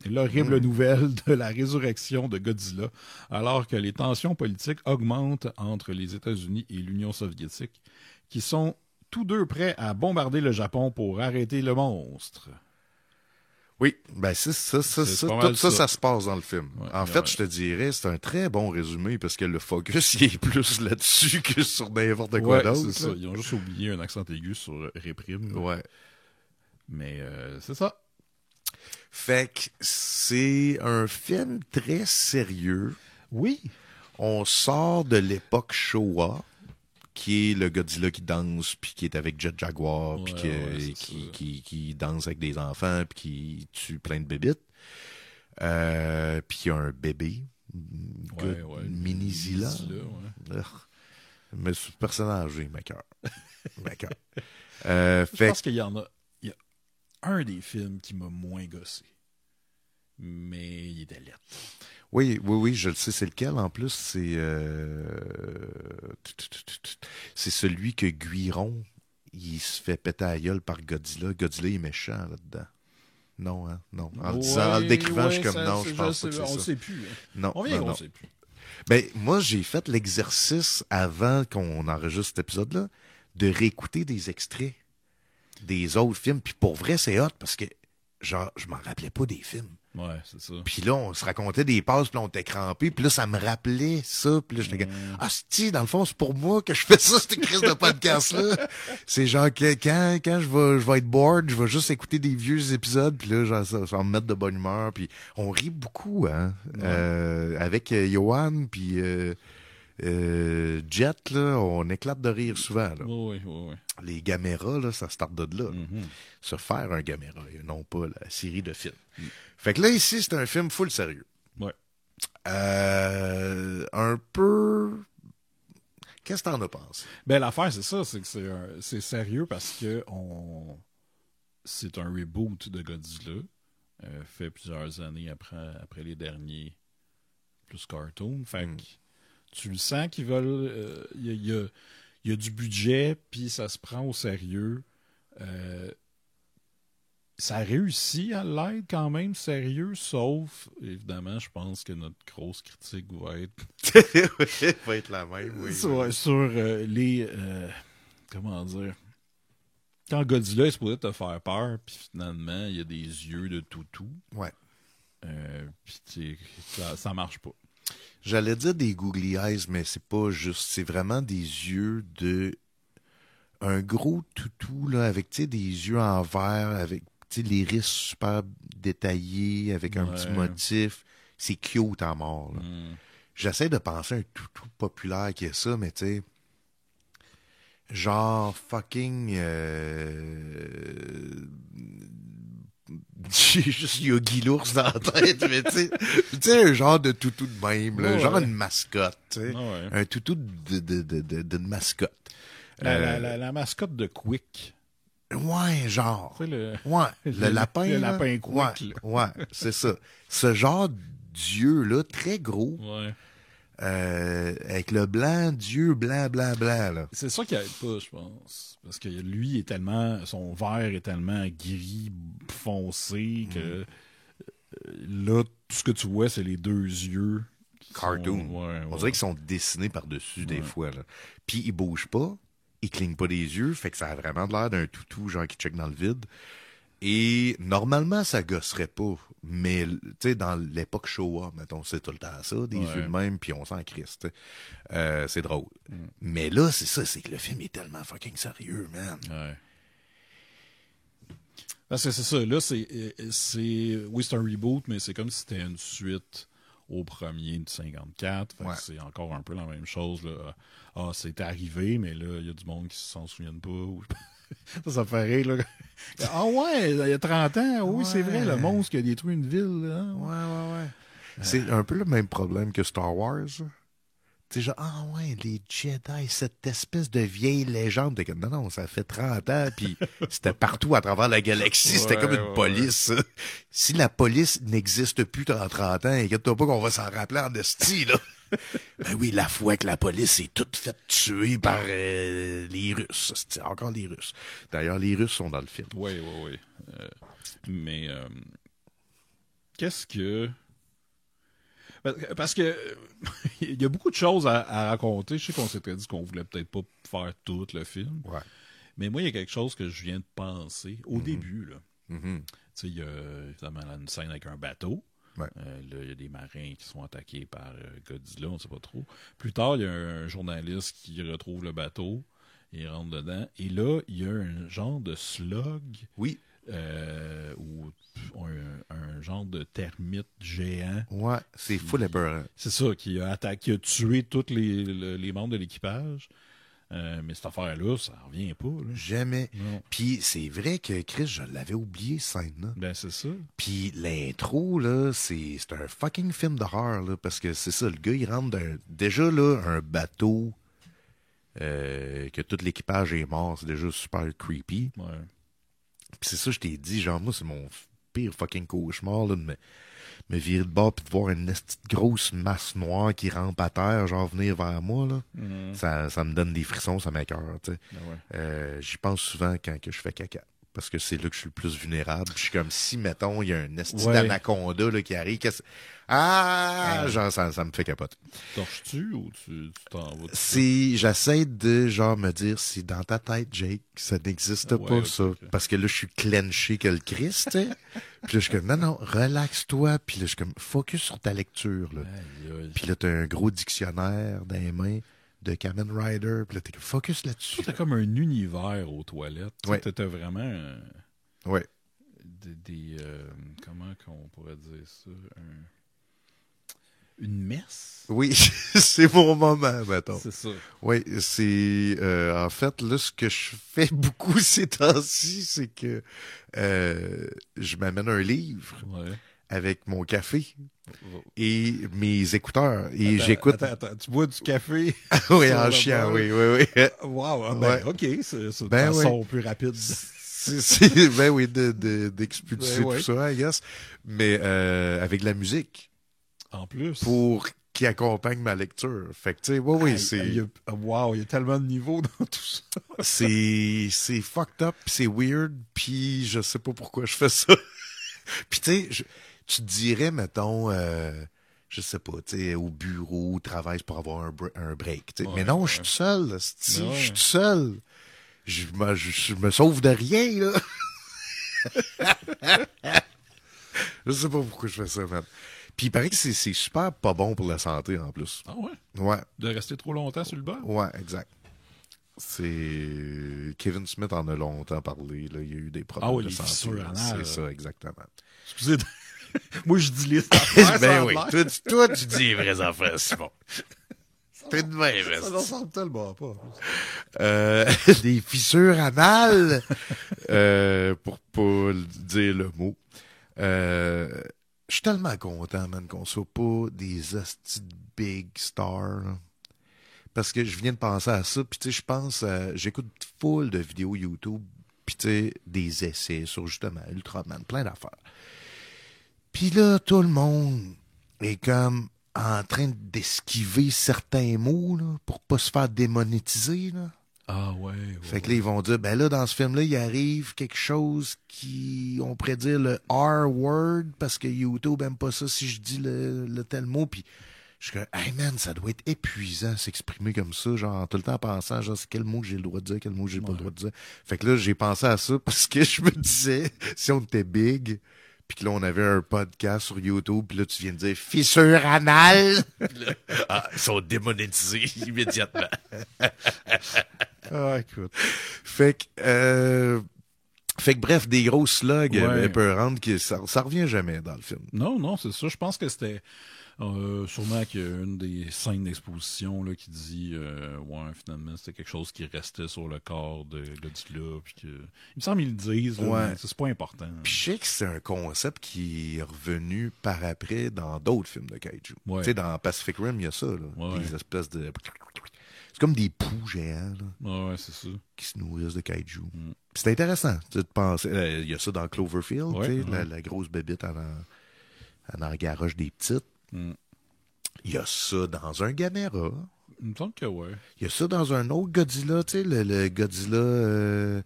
l'horrible nouvelle de la résurrection de Godzilla, alors que les tensions politiques augmentent entre les États-Unis et l'Union soviétique, qui sont tous deux prêts à bombarder le Japon pour arrêter le monstre. Oui, ben tout ça se passe dans le film. Ouais, en fait, je te dirais, c'est un très bon résumé parce que le focus il est plus là-dessus que sur n'importe quoi d'autre. C'est ça. Ils ont juste oublié un accent aigu sur réprime. Ouais. Mais c'est ça. Fait que c'est un film très sérieux. Oui. On sort de l'époque Showa, qui est le Godzilla qui danse, puis qui est avec Jet Jaguar, puis qui danse avec des enfants, puis qui tue plein de bébites. Puis il y a un bébé, Mini-Zilla. Mais ce personnage, il m'écoeure. Je pense qu'il y en a un des films qui m'a moins gossé. Mais il était laid. Oui, je le sais, c'est lequel en plus, c'est celui que Guiron, il se fait péter à la gueule par Godzilla. Godzilla est méchant là-dedans. Non, hein? Non. En le décrivant, je suis comme non, je pense pas que c'est ça. On ne sait plus. Hein. Non, on sait plus. Ben, moi, j'ai fait l'exercice avant qu'on enregistre cet épisode-là de réécouter des extraits des autres films. Puis pour vrai, c'est hot parce que genre, je m'en rappelais pas des films. Ouais, c'est ça. Puis là, on se racontait des passes, puis là, on était crampés, puis là, ça me rappelait ça, puis là, j'étais comme, ah, si, dans le fond, c'est pour moi que je fais ça, cette crise de podcast-là. C'est genre que quand je vais être bored, je vais juste écouter des vieux épisodes, puis là, genre, ça va me mettre de bonne humeur, puis on rit beaucoup, hein, avec Johan, puis Jet, là, on éclate de rire souvent, là. Oui. Les Gamera, là, ça start de là. Se faire un Gamera, et non pas la série de films. Fait que là, ici, c'est un film full sérieux. Ouais. Un peu... Qu'est-ce que t'en as pensé? Ben, l'affaire, c'est ça, c'est que c'est sérieux parce que c'est un reboot de Godzilla, fait plusieurs années après les derniers plus cartoon. Fait que tu le sens qu'ils veulent... Il y a du budget, puis ça se prend au sérieux. Ça réussit à l'être quand même sérieux, sauf, évidemment, je pense que notre grosse critique va être... va être la même, oui. Sur les... comment dire... Quand Godzilla est supposé te faire peur, puis finalement, il y a des yeux de toutou. Ouais. Puis ça marche pas. J'allais dire des googly eyes, mais c'est pas juste. C'est vraiment des yeux de... Un gros toutou, là, avec, tu sais, des yeux en verre, avec... Tu sais, l'iris super détaillé, avec un petit motif. C'est cute à mort, là. J'essaie de penser à un toutou populaire qui est ça, mais tu sais... Genre fucking... J'ai juste Yogi l'ours dans la tête, mais tu sais, un genre de toutou de même, là, genre une mascotte, tu sais. Un toutou de mascotte. La mascotte de Quick. Ouais, genre. Tu sais, le lapin. Le là. lapin Quick. Ouais, c'est ça. Ce genre d'yeux-là, très gros. Ouais. Avec le blanc, d'yeux blanc, là. C'est ça qui aide pas, je pense. Parce que lui est tellement... Son verre est tellement gris, foncé, que là, tout ce que tu vois, c'est les deux yeux. Cartoon. On dirait qu'ils sont dessinés par-dessus des fois, là. Puis ils bougent pas. Il cligne pas des yeux, fait que ça a vraiment l'air d'un toutou, genre qui check dans le vide. Et normalement, ça gosserait pas. Mais, tu sais, dans l'époque Showa, mettons, c'est tout le temps ça, des yeux de même, puis on s'en crisse, c'est drôle. Mais là, c'est ça, c'est que le film est tellement fucking sérieux, man. Ouais. Parce que c'est ça, là, oui, c'est un reboot, mais c'est comme si c'était une suite au premier de 54. Fait que c'est encore un peu la même chose, là. Ah, c'est arrivé, mais là, il y a du monde qui s'en souviennent pas. Ça fait rire, là. Ah ouais, il y a 30 ans, oui, c'est vrai, le monstre qui a détruit une ville, là. Ouais. C'est un peu le même problème que Star Wars. Tu sais, genre, ah ouais, les Jedi, cette espèce de vieille légende. T'es comme, non, ça fait 30 ans, puis c'était partout à travers la galaxie, c'était comme une police. Si la police n'existe plus dans 30 ans, inquiète-toi pas qu'on va s'en rappeler en esti, là. Ben oui, la fois que la police est toute faite tuer par les Russes. C'est encore les Russes. D'ailleurs, les Russes sont dans le film. Oui. Mais qu'est-ce que... Parce que il y a beaucoup de choses à raconter. Je sais qu'on s'était dit qu'on voulait peut-être pas faire tout le film. Ouais. Mais moi, il y a quelque chose que je viens de penser au début, là. Mm-hmm. Tu sais, il y a évidemment une scène avec un bateau. Ouais. Là, il y a des marins qui sont attaqués par Godzilla, on ne sait pas trop. Plus tard, il y a un journaliste qui retrouve le bateau, il rentre dedans, et là, il y a un genre de slug, oui, ou un genre de termite géant. Ouais, c'est full épeurant. C'est ça, qui a tué tous les membres de l'équipage. Mais cette affaire-là, ça revient pas. Là. Jamais. Non. Puis c'est vrai que, Chris, je l'avais oublié, cette scène-là. Ben, c'est ça. Puis l'intro, là, c'est un fucking film d'horreur, là, parce que c'est ça, le gars, il rentre déjà, là, un bateau que tout l'équipage est mort, c'est déjà super creepy. Ouais. Puis c'est ça, je t'ai dit, genre, moi, c'est mon pire fucking cauchemar, là, de me virer de bord puis de voir une petite grosse masse noire qui rampe à terre, genre venir vers moi, là. Ça me donne des frissons, ça m'écoeure, tu sais. Ben ouais. J'y pense souvent quand que je fais caca. parce que c'est là que je suis le plus vulnérable. Je suis comme si, mettons, il y a un esti d'anaconda là, qui arrive. Genre, ça me fait capoter. Torches-tu ou tu t'en vas? J'essaie de, genre, me dire, c'est dans ta tête, Jake, ça n'existe pas, ça. Okay. Parce que là, je suis clenché que le Christ, tu sais. Puis là, je suis comme, non, relaxe-toi. Puis là, je suis comme, focus sur ta lecture, là. Puis là, t'as un gros dictionnaire dans les mains de Kamen Rider. Puis là, t'es comme, focus là-dessus. T'as comme un univers aux toilettes. Ouais. T'as vraiment... ouais. Comment qu'on pourrait dire ça? Une messe? Oui, c'est mon moment, mettons. C'est ça. Oui, c'est... en fait, là, ce que je fais beaucoup ces temps-ci, c'est que je m'amène un livre avec mon café et mes écouteurs. Et j'écoute... Attends, tu bois du café? Oui, en chiant, oui. Wow, OK, c'est une façon plus rapide. Ben oui, d'expulser tout ça, I guess. Mais avec la musique. En plus. Pour qui accompagne ma lecture. Fait que, tu sais, oui, c'est... il y a tellement de niveaux dans tout ça. c'est fucked up, c'est weird, puis je sais pas pourquoi je fais ça. Puis, tu sais, tu te dirais, mettons, je sais pas, tu sais, au bureau, au travail, pour avoir un break, tu sais. Mais non, je suis tout seul, je suis tout seul. Je me sauve de rien, là. Je sais pas pourquoi je fais ça, man. Puis il paraît que c'est super pas bon pour la santé, en plus. Ah ouais? Ouais. De rester trop longtemps sur le banc? Ouais, exact. Kevin Smith en a longtemps parlé, là. Il y a eu des problèmes de santé. Fissures anales. C'est ça, exactement. Excusez, moi je dis les affaires. Ben oui, toi tu dis les vraies affaires, Simon. T'es de même, ça ne ressemble tellement pas. Des fissures anales, pour pas dire le mot. Je suis tellement content, man, qu'on soit pas des hosties de big stars. Là. Parce que je viens de penser à ça, puis tu sais, je pense, j'écoute full de vidéos YouTube, puis tu sais, des essais sur justement Ultraman, plein d'affaires. Puis là, tout le monde est comme en train d'esquiver certains mots, là, pour pas se faire démonétiser, là. Ah ouais. Fait que là, ils vont dire, ben là, dans ce film-là, il arrive quelque chose qui, on pourrait dire le R-word, parce que YouTube aime pas ça si je dis le tel mot, puis je suis comme, hey man, ça doit être épuisant s'exprimer comme ça, genre, tout le temps en pensant, genre, c'est quel mot que j'ai le droit de dire, quel mot que j'ai pas le droit de dire. Fait que là, j'ai pensé à ça parce que je me disais, si on était big, puis que là, on avait un podcast sur YouTube, puis là, tu viens de dire « fissure anale », ils sont démonétisés immédiatement. Écoute. Fait que bref, des grosses slugs épeurantes, ça revient jamais dans le film. Non, c'est ça. Je pense que c'était... sûrement qu'il y a une des scènes d'exposition là, qui dit finalement c'était quelque chose qui restait sur le corps de Godzilla, puis que il me semble qu'ils le disent là, mais c'est pas important. Puis je sais que c'est un concept qui est revenu par après dans d'autres films de kaiju. Tu sais, dans Pacific Rim il y a ça là, des espèces de c'est comme des poux géants là, c'est ça, qui se nourrissent de kaiju. Puis c'est intéressant de penser, il y a ça dans Cloverfield, tu sais, la grosse bébite en arrière-roche des petites. Il y a ça dans un Gamera. Il me semble que oui. Il y a ça dans un autre Godzilla, tu sais, le Godzilla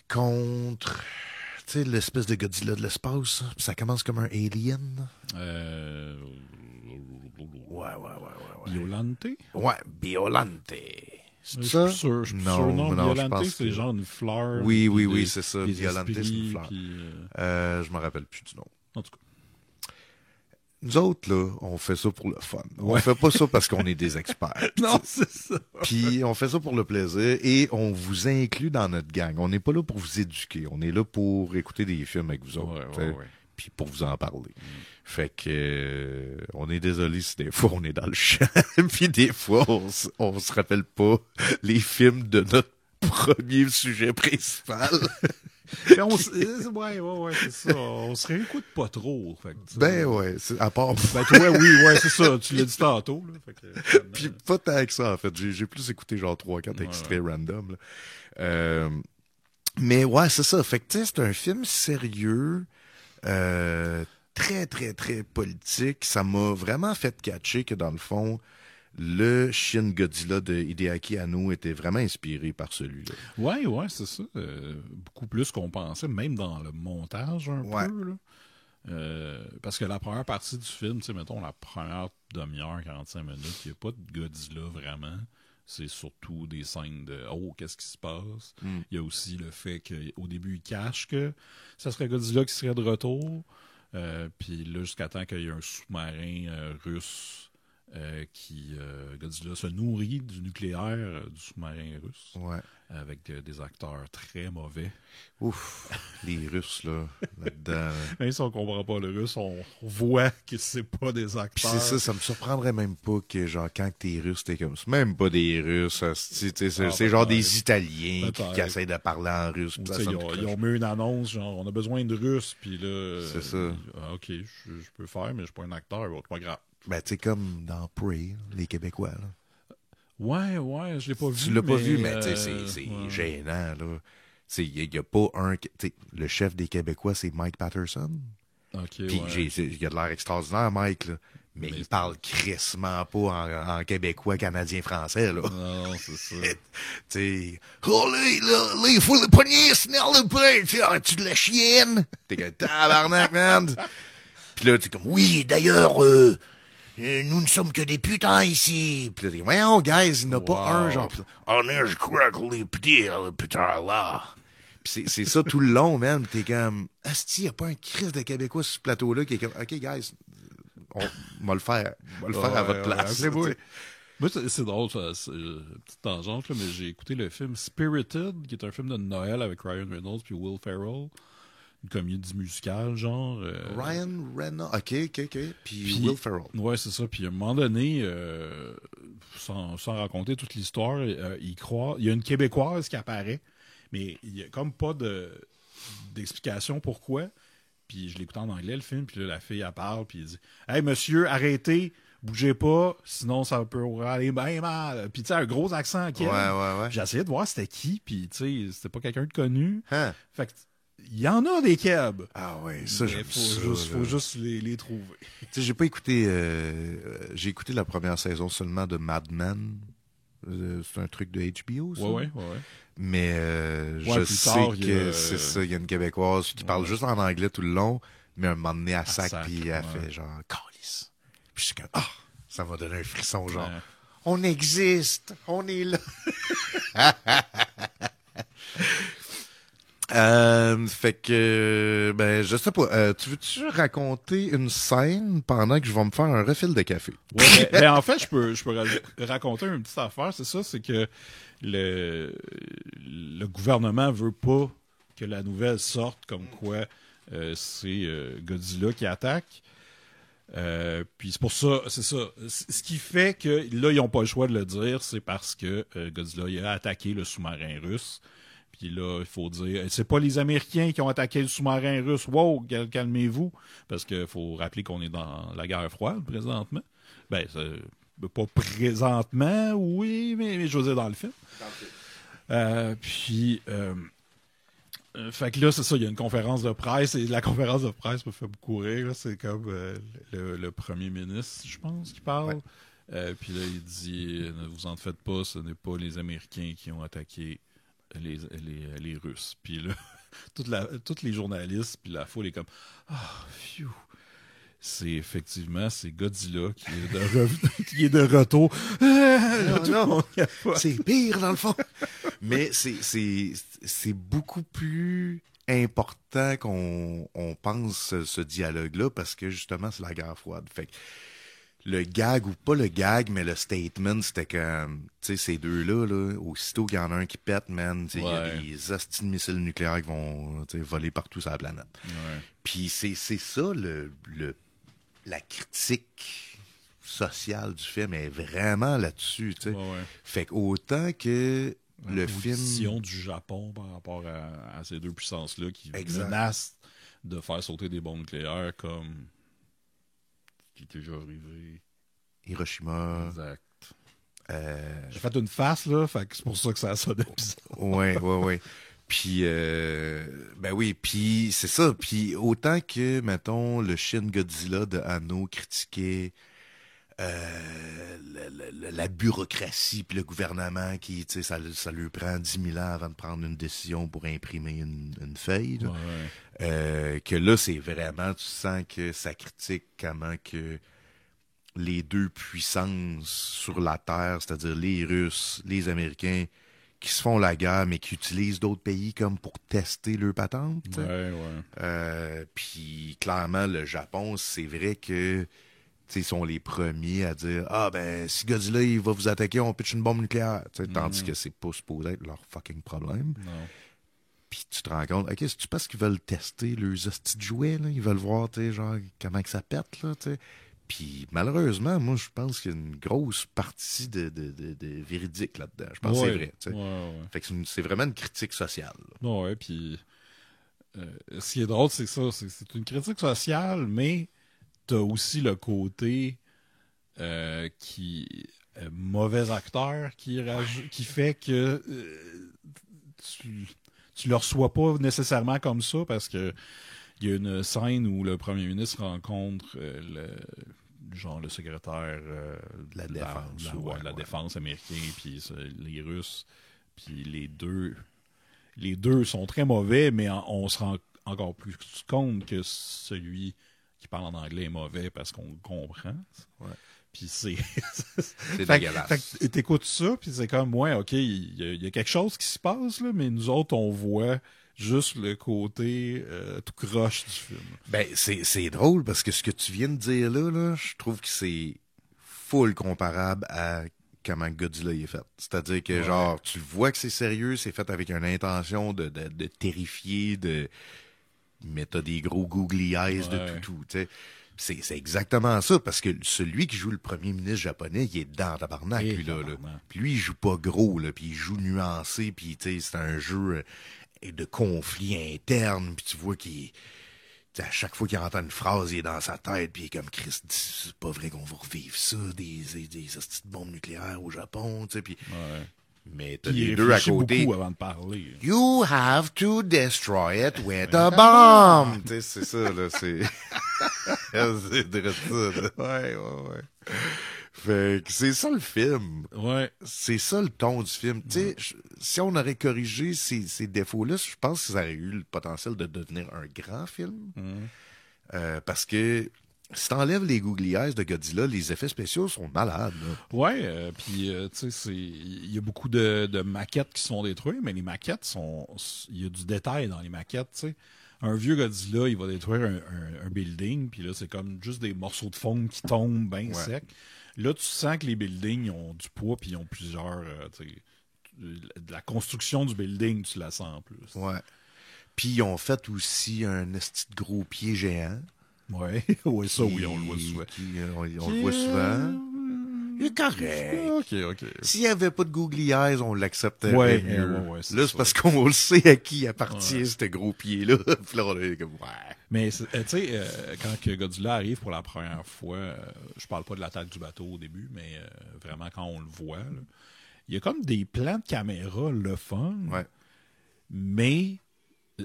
contre, tu sais, l'espèce de Godzilla de l'espace. Ça commence comme un alien. Ouais. Biolante? Ouais, Biolante. C'est ça? Je suis sûr. Non, Biolante, c'est genre une fleur. Oui, c'est ça. Biolante, c'est une fleur. Puis, je me rappelle plus du nom. En tout cas. Nous autres, là, on fait ça pour le fun. On fait pas ça parce qu'on est des experts. Non, c'est ça. Puis on fait ça pour le plaisir et on vous inclut dans notre gang. On n'est pas là pour vous éduquer. On est là pour écouter des films avec vous autres. Puis pour vous en parler. Fait que on est désolé si des fois on est dans le champ. Puis des fois on se rappelle pas les films de notre premier sujet principal. C'est ça. On se réécoute pas trop. Fait que, à part... toi, c'est ça. Tu l'as dit tantôt. Là, fait que, puis pas tant que ça, en fait. J'ai plus écouté genre 3-4 extraits random. Là. Mais ouais, c'est ça. Fait que, tu sais, c'est un film sérieux, très, très, très politique. Ça m'a vraiment fait catcher que, dans le fond, le Shin Godzilla de Hideaki Anno était vraiment inspiré par celui-là. Ouais, c'est ça. Beaucoup plus qu'on pensait, même dans le montage un peu. Là. Parce que la première partie du film, tu sais, mettons, la première demi-heure, 45 minutes, il n'y a pas de Godzilla vraiment. C'est surtout des scènes de « Oh, qu'est-ce qui se passe? » Il y a aussi le fait qu'au début, il cache que ça serait Godzilla qui serait de retour. Puis là, jusqu'à temps qu'il y ait un sous-marin russe Godzilla se nourrit du nucléaire du sous-marin russe. Ouais. Avec des acteurs très mauvais. Ouf, les Russes, là-dedans. Même si on comprend pas le russe, on voit que c'est pas des acteurs. Puis c'est ça me surprendrait même pas que, genre, quand t'es russe, t'es comme ça. Même pas des Russes, c'est genre des Italiens qui essayent de parler en russe. Ils ont mis une annonce, genre, on a besoin de Russes, puis là... C'est ça. OK, je peux faire, mais je suis pas un acteur, c'est pas grave. Ben, tu sais, comme dans Prey, les Québécois, là. Ouais, je l'ai pas vu. Tu l'as pas vu, mais tu sais, c'est gênant, là. Il y a pas un... Le chef des Québécois, c'est Mike Patterson. OK, puis il a de l'air extraordinaire, Mike, là. Mais il parle crissement pas en québécois, canadien, français, là. Non, c'est ça. Tu sais, oh là, il faut le pogner, sinon le pain, tu de la chienne. T'es comme tabarnak, man. Puis là, t'es comme, oui, d'ailleurs, nous ne sommes que des putains ici. Puis là, t'es comme, voyons, guys, il n'y en a pas un, genre. Oh non, je crois que les putains là. Puis c'est ça tout le long, man. T'es comme, asti, il n'y a pas un Christ de Québécois sur ce plateau-là qui est comme, OK, guys, on va le faire. On va le faire à votre place. C'est beau. Moi, c'est drôle, c'est une petite tangente, là, mais j'ai écouté le film Spirited, qui est un film de Noël avec Ryan Reynolds puis Will Ferrell. Une comédie musicale, genre. Ryan Reynolds. OK. Puis Will Ferrell. Ouais, c'est ça. Puis à un moment donné, sans raconter toute l'histoire, il y a une Québécoise qui apparaît, mais il n'y a comme pas d'explication pourquoi. Puis je l'écoute en anglais, le film, puis là, la fille, elle parle, puis elle dit « Hey, monsieur, arrêtez, bougez pas, sinon ça peut aller bien mal. » Puis tu sais, un gros accent québécois. Ouais. J'ai essayé de voir c'était qui, puis tu sais, c'était pas quelqu'un de connu. Hein? Fait que il y en a des Keb. Ah ouais, ça, j'aime ça. Faut juste les trouver. Tu sais, j'ai pas écouté... j'ai écouté la première saison seulement de Mad Men. C'est un truc de HBO, ça? Ouais. Mais je sais que c'est ça, il y a une Québécoise qui parle juste en anglais tout le long, mais un moment donné, à sac, puis elle fait genre « Calice ». Puis je suis comme « Ah! » Ça m'a donné un frisson, genre « On existe! On est là! » Fait que, ben, je sais pas. Tu veux-tu raconter une scène pendant que je vais me faire un refill de café? Ouais, ben, en fait, je peux raconter une petite affaire. C'est ça, c'est que le gouvernement veut pas que la nouvelle sorte comme quoi c'est Godzilla qui attaque. Puis c'est pour ça, c'est ça. Ce qui fait que là, ils n'ont pas le choix de le dire, c'est parce que Godzilla il a attaqué le sous-marin russe. Puis là, il faut dire, c'est pas les Américains qui ont attaqué le sous-marin russe. Wow, calmez-vous. Parce qu'il faut rappeler qu'on est dans la guerre froide présentement. Ben, pas présentement, oui, mais je veux dire dans le film. Fait que là, c'est ça, il y a une conférence de presse, et la conférence de presse me fait beaucoup rire. Là. C'est comme le premier ministre, je pense, qui parle. Ouais. Puis là, il dit, ne vous en faites pas, ce n'est pas les Américains qui ont attaqué les Russes. Puis là, tous les journalistes, puis la foule est comme phew. C'est Godzilla qui est de retour. Non, c'est pire dans le fond. Mais c'est beaucoup plus important qu'on pense ce dialogue-là parce que justement c'est la guerre froide. Fait que le gag, ou pas le gag, mais le statement, c'était comme, tu sais, ces deux-là, aussitôt qu'il y en a un qui pète, man, il y a des hosties de missiles nucléaires qui vont voler partout sur la planète. Ouais. Puis c'est ça, la critique sociale du film est vraiment là-dessus, tu sais. Ouais. Fait qu'autant que le film... La position du Japon par rapport à ces deux puissances-là qui menacent de faire sauter des bombes nucléaires comme... qui est déjà arrivé. Hiroshima. Exact. J'ai fait une face, là, fait que c'est pour ça que ça sonne bizarre. Ouais. Puis, ben oui, puis c'est ça. Puis autant que, mettons, le Shin Godzilla de Anno critiquait la bureaucratie puis le gouvernement qui, tu sais, ça lui prend 10 000 ans avant de prendre une décision pour imprimer une feuille. Là. Que là, c'est vraiment, tu sens que ça critique comment que les deux puissances sur la Terre, c'est-à-dire les Russes, les Américains, qui se font la guerre, mais qui utilisent d'autres pays comme pour tester leurs patentes. Puis clairement, le Japon, c'est vrai que ils sont les premiers à dire « Ah, ben, si Godzilla, il va vous attaquer, on pitch une bombe nucléaire. » Tandis que c'est pas supposé être leur fucking problème. Non. Puis tu te rends compte, OK, c'est-tu parce qu'ils veulent tester leurs hosties de jouets, là? Ils veulent voir, tu sais, genre, comment que ça pète, là, tu sais. Puis malheureusement, moi, je pense qu'il y a une grosse partie de véridique là-dedans. Je pense que c'est vrai, tu sais. Fait que c'est vraiment une critique sociale. Ouais, puis ce qui est drôle, c'est ça, c'est une critique sociale, mais t'as aussi le côté mauvais acteur qui fait que tu le reçois pas nécessairement comme ça parce que il y a une scène où le premier ministre rencontre le secrétaire de la défense, la défense américaine, puis les Russes, puis les deux sont très mauvais, mais on se rend encore plus compte que celui qui parle en anglais est mauvais parce qu'on comprend. Ouais. Puis c'est dégueulasse. Fait que t'écoutes ça, puis c'est comme, ouais, OK, il y a quelque chose qui se passe, là, mais nous autres, on voit juste le côté tout croche du film. Ben, c'est drôle parce que ce que tu viens de dire là, je trouve que c'est full comparable à comment Godzilla est fait. C'est-à-dire que, genre, tu vois que c'est sérieux, c'est fait avec une intention de terrifier, mais t'as des gros googly eyes de tout, tu sais. C'est exactement ça, parce que celui qui joue le premier ministre japonais, il est dans tabarnak, lui, là. Puis lui, il joue pas gros, là, puis il joue nuancé, puis tu sais, c'est un jeu de conflit interne, puis tu vois qu'il... à chaque fois qu'il entend une phrase, il est dans sa tête, puis il est comme, Christ, c'est pas vrai qu'on va revivre ça, des petites bombes nucléaires au Japon, tu sais, puis... Mais t'as les deux à côté. Beaucoup avant de parler. You have to destroy it with a bomb. Tu sais, c'est ça, là, c'est... c'est de ça, là. Ouais. Fait que c'est ça le film. Ouais. C'est ça le ton du film. Tu sais, si on aurait corrigé ces défauts-là, je pense que ça aurait eu le potentiel de devenir un grand film. Parce que si t'enlèves les googly eyes de Godzilla, les effets spéciaux sont malades. Là. Ouais, puis tu sais, il y a beaucoup de maquettes qui sont détruites, mais les maquettes il y a du détail dans les maquettes, tu sais. Un vieux Godzilla, il va détruire un building, puis là, c'est comme juste des morceaux de foam qui tombent bien secs. Là, tu sens que les buildings ont du poids, puis ils ont plusieurs... tu sais, la construction du building, tu la sens en plus. Ouais. Puis ils ont fait aussi un esti de gros pied géant. Ouais, ça, oui, on le voit souvent. On le voit souvent. Il est correct. OK. S'il n'y avait pas de googly eyes, on l'accepterait mieux. Ouais, là, c'est parce qu'on le sait à qui appartient ce gros pied-là. Puis là, on est comme, Mais, tu sais, quand que Godzilla arrive pour la première fois, je parle pas de l'attaque du bateau au début, mais vraiment quand on le voit, là, il y a comme des plans de caméra le fun, mais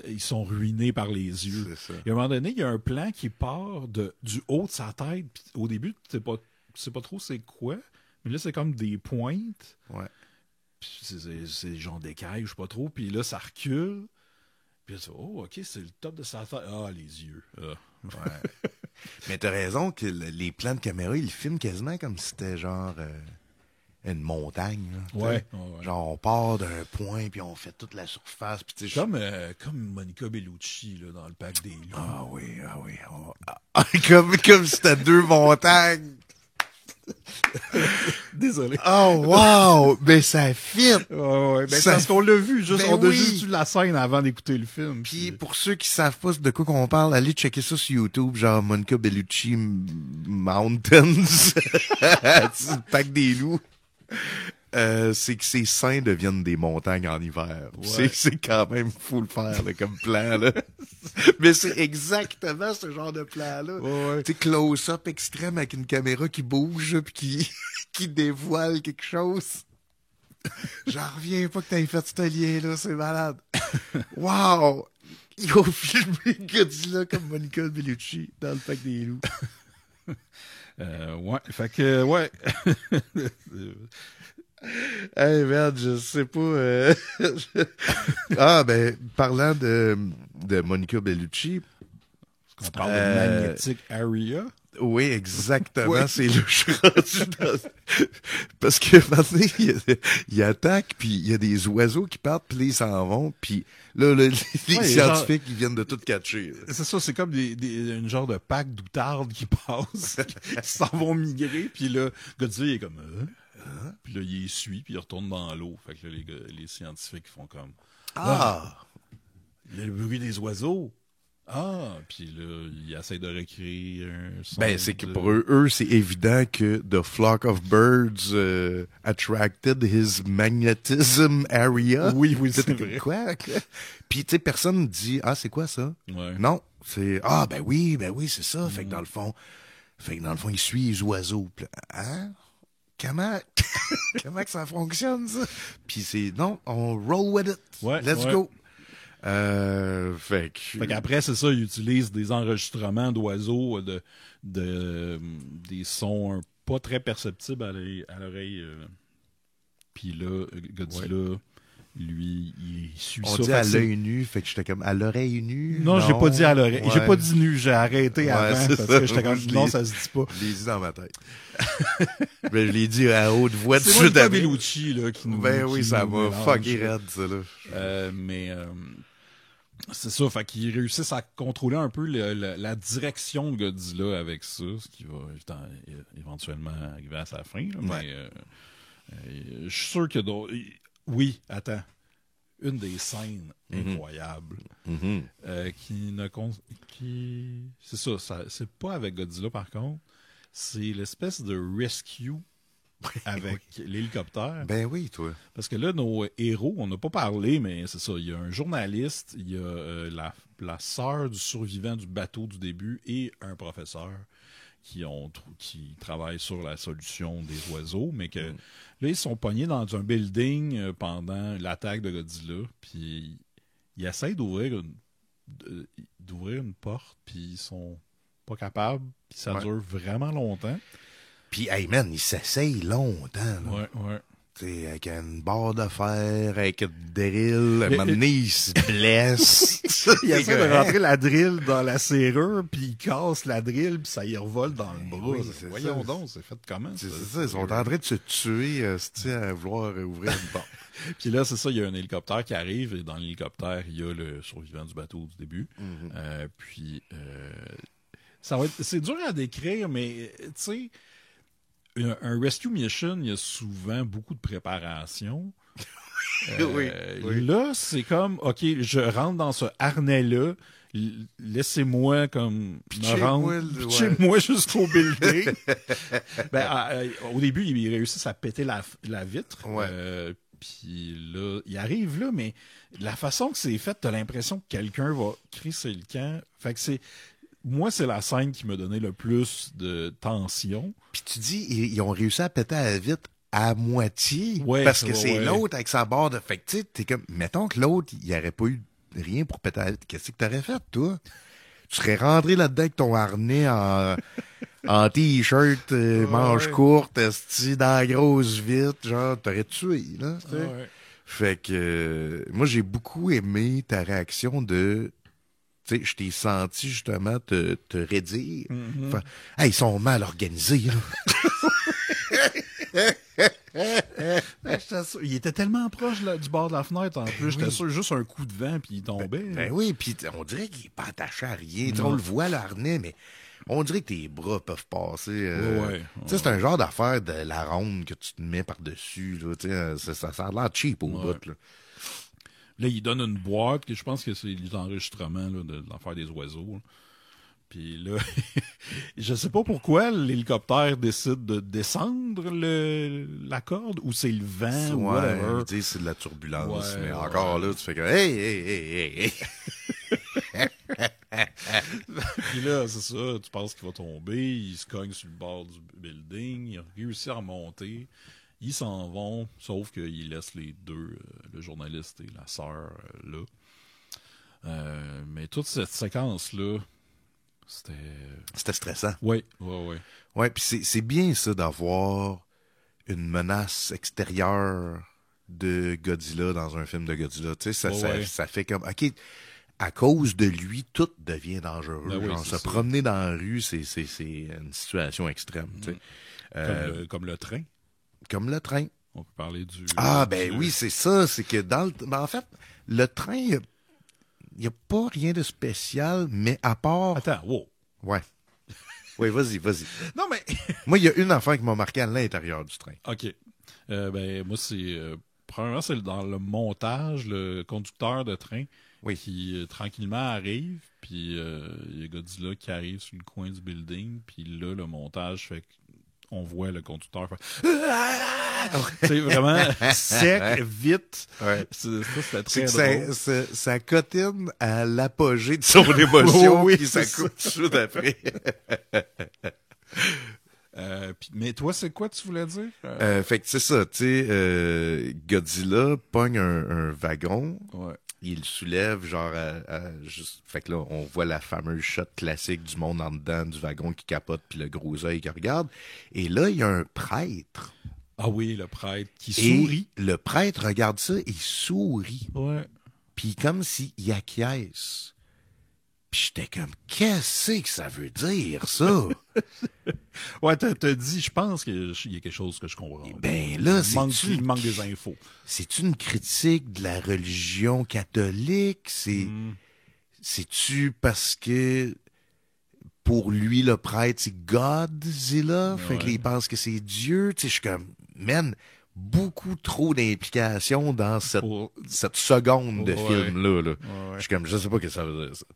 ils sont ruinés par les yeux. C'est ça. Et à un moment donné, il y a un plan qui part du haut de sa tête. Puis au début, tu sais pas trop c'est quoi, mais là, c'est comme des pointes. Ouais. Puis c'est genre d'écailles, je sais pas trop. Puis là, ça recule. Puis là, tu fais, oh, OK, c'est le top de sa tête. Ah, les yeux. Ouais. Mais t'as raison que les plans de caméra, ils le filment quasiment comme si c'était genre... une montagne. Là, ouais. Genre, on part d'un point, puis on fait toute la surface. Puis comme Monica Bellucci là, dans le Parc des Loups. Ah oui. Comme si c'était deux montagnes. Désolé. Oh, wow! Mais ça fit! Ouais. Ben, parce qu'on l'a vu. On a juste vu la scène avant d'écouter le film. Puis pour ceux qui savent pas de quoi qu'on parle, allez checker ça sur YouTube, genre Monica Bellucci Mountains. C'est le Parc des Loups. C'est que ses seins deviennent des montagnes en hiver. Ouais. C'est quand même fou le faire là, comme plan là. Mais c'est exactement ce genre de plan là. Ouais. Tu sais, close-up extrême avec une caméra qui bouge puis qui dévoile quelque chose. J'en reviens pas que t'aies fait ce lien là, c'est malade. Wow! Ils ont filmé Godzilla comme Monica Bellucci dans le Parc des Loups. Ouais, fait que, ouais. Hey, merde, je sais pas. Ah, ben, parlant de Monica Bellucci. On parle de Magnetic Area. Oui, exactement. Oui. C'est là que je suis rendu dans... Parce que maintenant, il attaque, puis il y a des oiseaux qui partent, puis ils s'en vont, puis là, les scientifiques, ils viennent de tout catcher. C'est ça, c'est comme une genre de pack d'outardes qui passent, qui s'en vont migrer, puis là, Godzilla, il est comme... Puis là, il suit, puis il retourne dans l'eau. Fait que là, les scientifiques font comme... Il y a le bruit des oiseaux. Puis là, ils essayent de recréer un son. Ben, c'est que pour eux, c'est évident que the flock of birds attracted his magnetism area. Oui, c'est vrai. Quoi? Puis, tu sais, personne dit, c'est quoi ça? Ouais. Non, c'est, ben oui, c'est ça. Fait que dans le fond, il suit les oiseaux. Puis, comment que ça fonctionne, ça? Puis c'est, non, on roll with it. Ouais, Let's go. Fait qu'après, c'est ça, ils utilisent des enregistrements d'oiseaux, des sons pas très perceptibles à l'oreille. Puis là, Godzilla, lui, il suit ça. On dit à l'œil nu, fait que j'étais comme à l'oreille nue. Non, j'ai pas dit à l'oreille. Ouais. J'ai pas dit nu, j'ai arrêté avant parce que j'étais comme, non, ça se dit pas. Je l'ai dit dans ma tête. Ben, je l'ai dit à haute voix de suite. C'est Monica Bellucci, là, qui nous... Ben oui, ça m'a fucké raide, ça, là. C'est ça, fait qu'ils réussissent à contrôler un peu la direction de Godzilla avec ça, ce qui va éventuellement arriver à sa fin. Là, mais je suis sûr que oui, attends. Une des scènes incroyables c'est ça, c'est pas avec Godzilla par contre, c'est l'espèce de rescue avec l'hélicoptère. Ben oui, toi. Parce que là, nos héros, on n'a pas parlé, mais c'est ça, il y a un journaliste, il y a la sœur du survivant du bateau du début et un professeur qui travaillent sur la solution des oiseaux, mais que là, ils sont pognés dans un building pendant l'attaque de Godzilla, puis ils essayent d'ouvrir une porte, puis ils sont pas capables, puis ça dure vraiment longtemps. Puis, hey man, il s'essaye longtemps. Là. Ouais. T'sais, avec une barre de fer, avec une drill, à un moment donné, il se blesse. Il essaie de rentrer la drill dans la serrure, puis il casse la drill, puis ça y revole dans le bras. Oui, voyons donc, c'est fait comment? C'est ça, ils sont en train de se tuer à vouloir ouvrir une porte. Puis là, c'est ça, il y a un hélicoptère qui arrive, et dans l'hélicoptère, il y a le survivant du bateau du début. C'est dur à décrire, mais tu sais, un rescue mission, il y a souvent beaucoup de préparation. Oui. Là, c'est comme, OK, je rentre dans ce harnais-là, laissez-moi comme pitchez-moi jusqu'au building. Au début, ils réussissent à péter la vitre. Puis là, il arrive là, mais la façon que c'est fait, t'as l'impression que quelqu'un va crisser le camp. Fait que c'est la scène qui m'a donné le plus de tension. Puis tu dis, ils ont réussi à péter la vitre à moitié. Ouais, parce que c'est l'autre avec sa barre de... Fait que tu sais, t'es comme... Mettons que l'autre, il n'y aurait pas eu rien pour péter la vitre. Qu'est-ce que t'aurais fait, toi? Tu serais rentré là-dedans avec ton harnais en t-shirt, manches courtes, dans la grosse vitre, genre, t'aurais tué, là. Fait que... moi, j'ai beaucoup aimé ta réaction de... Tu sais, je t'ai senti justement te raidir. Enfin, ils sont mal organisés, là. Il était tellement proche du bord de la fenêtre en plus. J'étais sûr juste un coup de vent puis il tombait. Ben oui, puis on dirait qu'il n'est pas attaché à rien. On le voit l'harnais, mais on dirait que tes bras peuvent passer. C'est un genre d'affaire de la ronde que tu te mets par-dessus. Là, ça a l'air cheap au bout. Là, il donne une boîte, que je pense que c'est les enregistrements là, de l'affaire des oiseaux. Là. Puis là, je sais pas pourquoi l'hélicoptère décide de descendre la corde, ou c'est le vent, ou whatever. C'est de la turbulence, mais encore là, tu fais que hey. Puis là, c'est ça, tu penses qu'il va tomber, il se cogne sur le bord du building, il réussit à remonter. Ils s'en vont, sauf qu'ils laissent les deux, le journaliste et la sœur, là. Mais toute cette séquence-là, C'était stressant. Oui. Ouais, puis c'est bien ça d'avoir une menace extérieure de Godzilla dans un film de Godzilla. Tu sais, ça fait comme, OK, à cause de lui, tout devient dangereux. Ben genre, se promener dans la rue, c'est une situation extrême. Tu sais. Comme le train. Comme le train. On peut parler du... Oui, c'est ça. C'est que dans le... Ben, en fait, le train, il n'y a pas rien de spécial, mais à part... Attends, wow. Ouais. Oui, vas-y. Non, mais... Moi, il y a une affaire qui m'a marqué à l'intérieur du train. OK. Moi, c'est... premièrement, c'est dans le montage, le conducteur de train qui tranquillement arrive, puis il y a Godzilla qui arrive sur le coin du building, puis là, le montage fait qu'on voit le conducteur faire... C'est vraiment sec, vite. Ouais. C'était très drôle. Ça cotine à l'apogée de son émotion, oui, puis ça coupe tout de suite après. Mais toi, c'est quoi tu voulais dire? Fait que c'est ça, tu sais, Godzilla pogne un wagon, il le soulève, genre, juste, fait que là, on voit la fameuse shot classique du monde en dedans du wagon qui capote, puis le gros œil qui regarde. Et là, il y a un prêtre. Ah oui, le prêtre qui sourit. Le prêtre regarde ça et sourit. Ouais. Puis comme s'il acquiesce. Puis j'étais comme, qu'est-ce que ça veut dire, ça? Ouais, t'as dit, je pense qu'il y a quelque chose que je comprends. Ben là, il manque des infos. C'est une critique de la religion catholique? C'est-tu parce que pour lui, le prêtre, c'est Godzilla? Fait que là, il pense que c'est Dieu? Tu sais, je suis comme, man, beaucoup trop d'implications dans cette seconde de film-là. Là. Ouais. Je suis comme, je sais pas ce que ça veut dire, ça.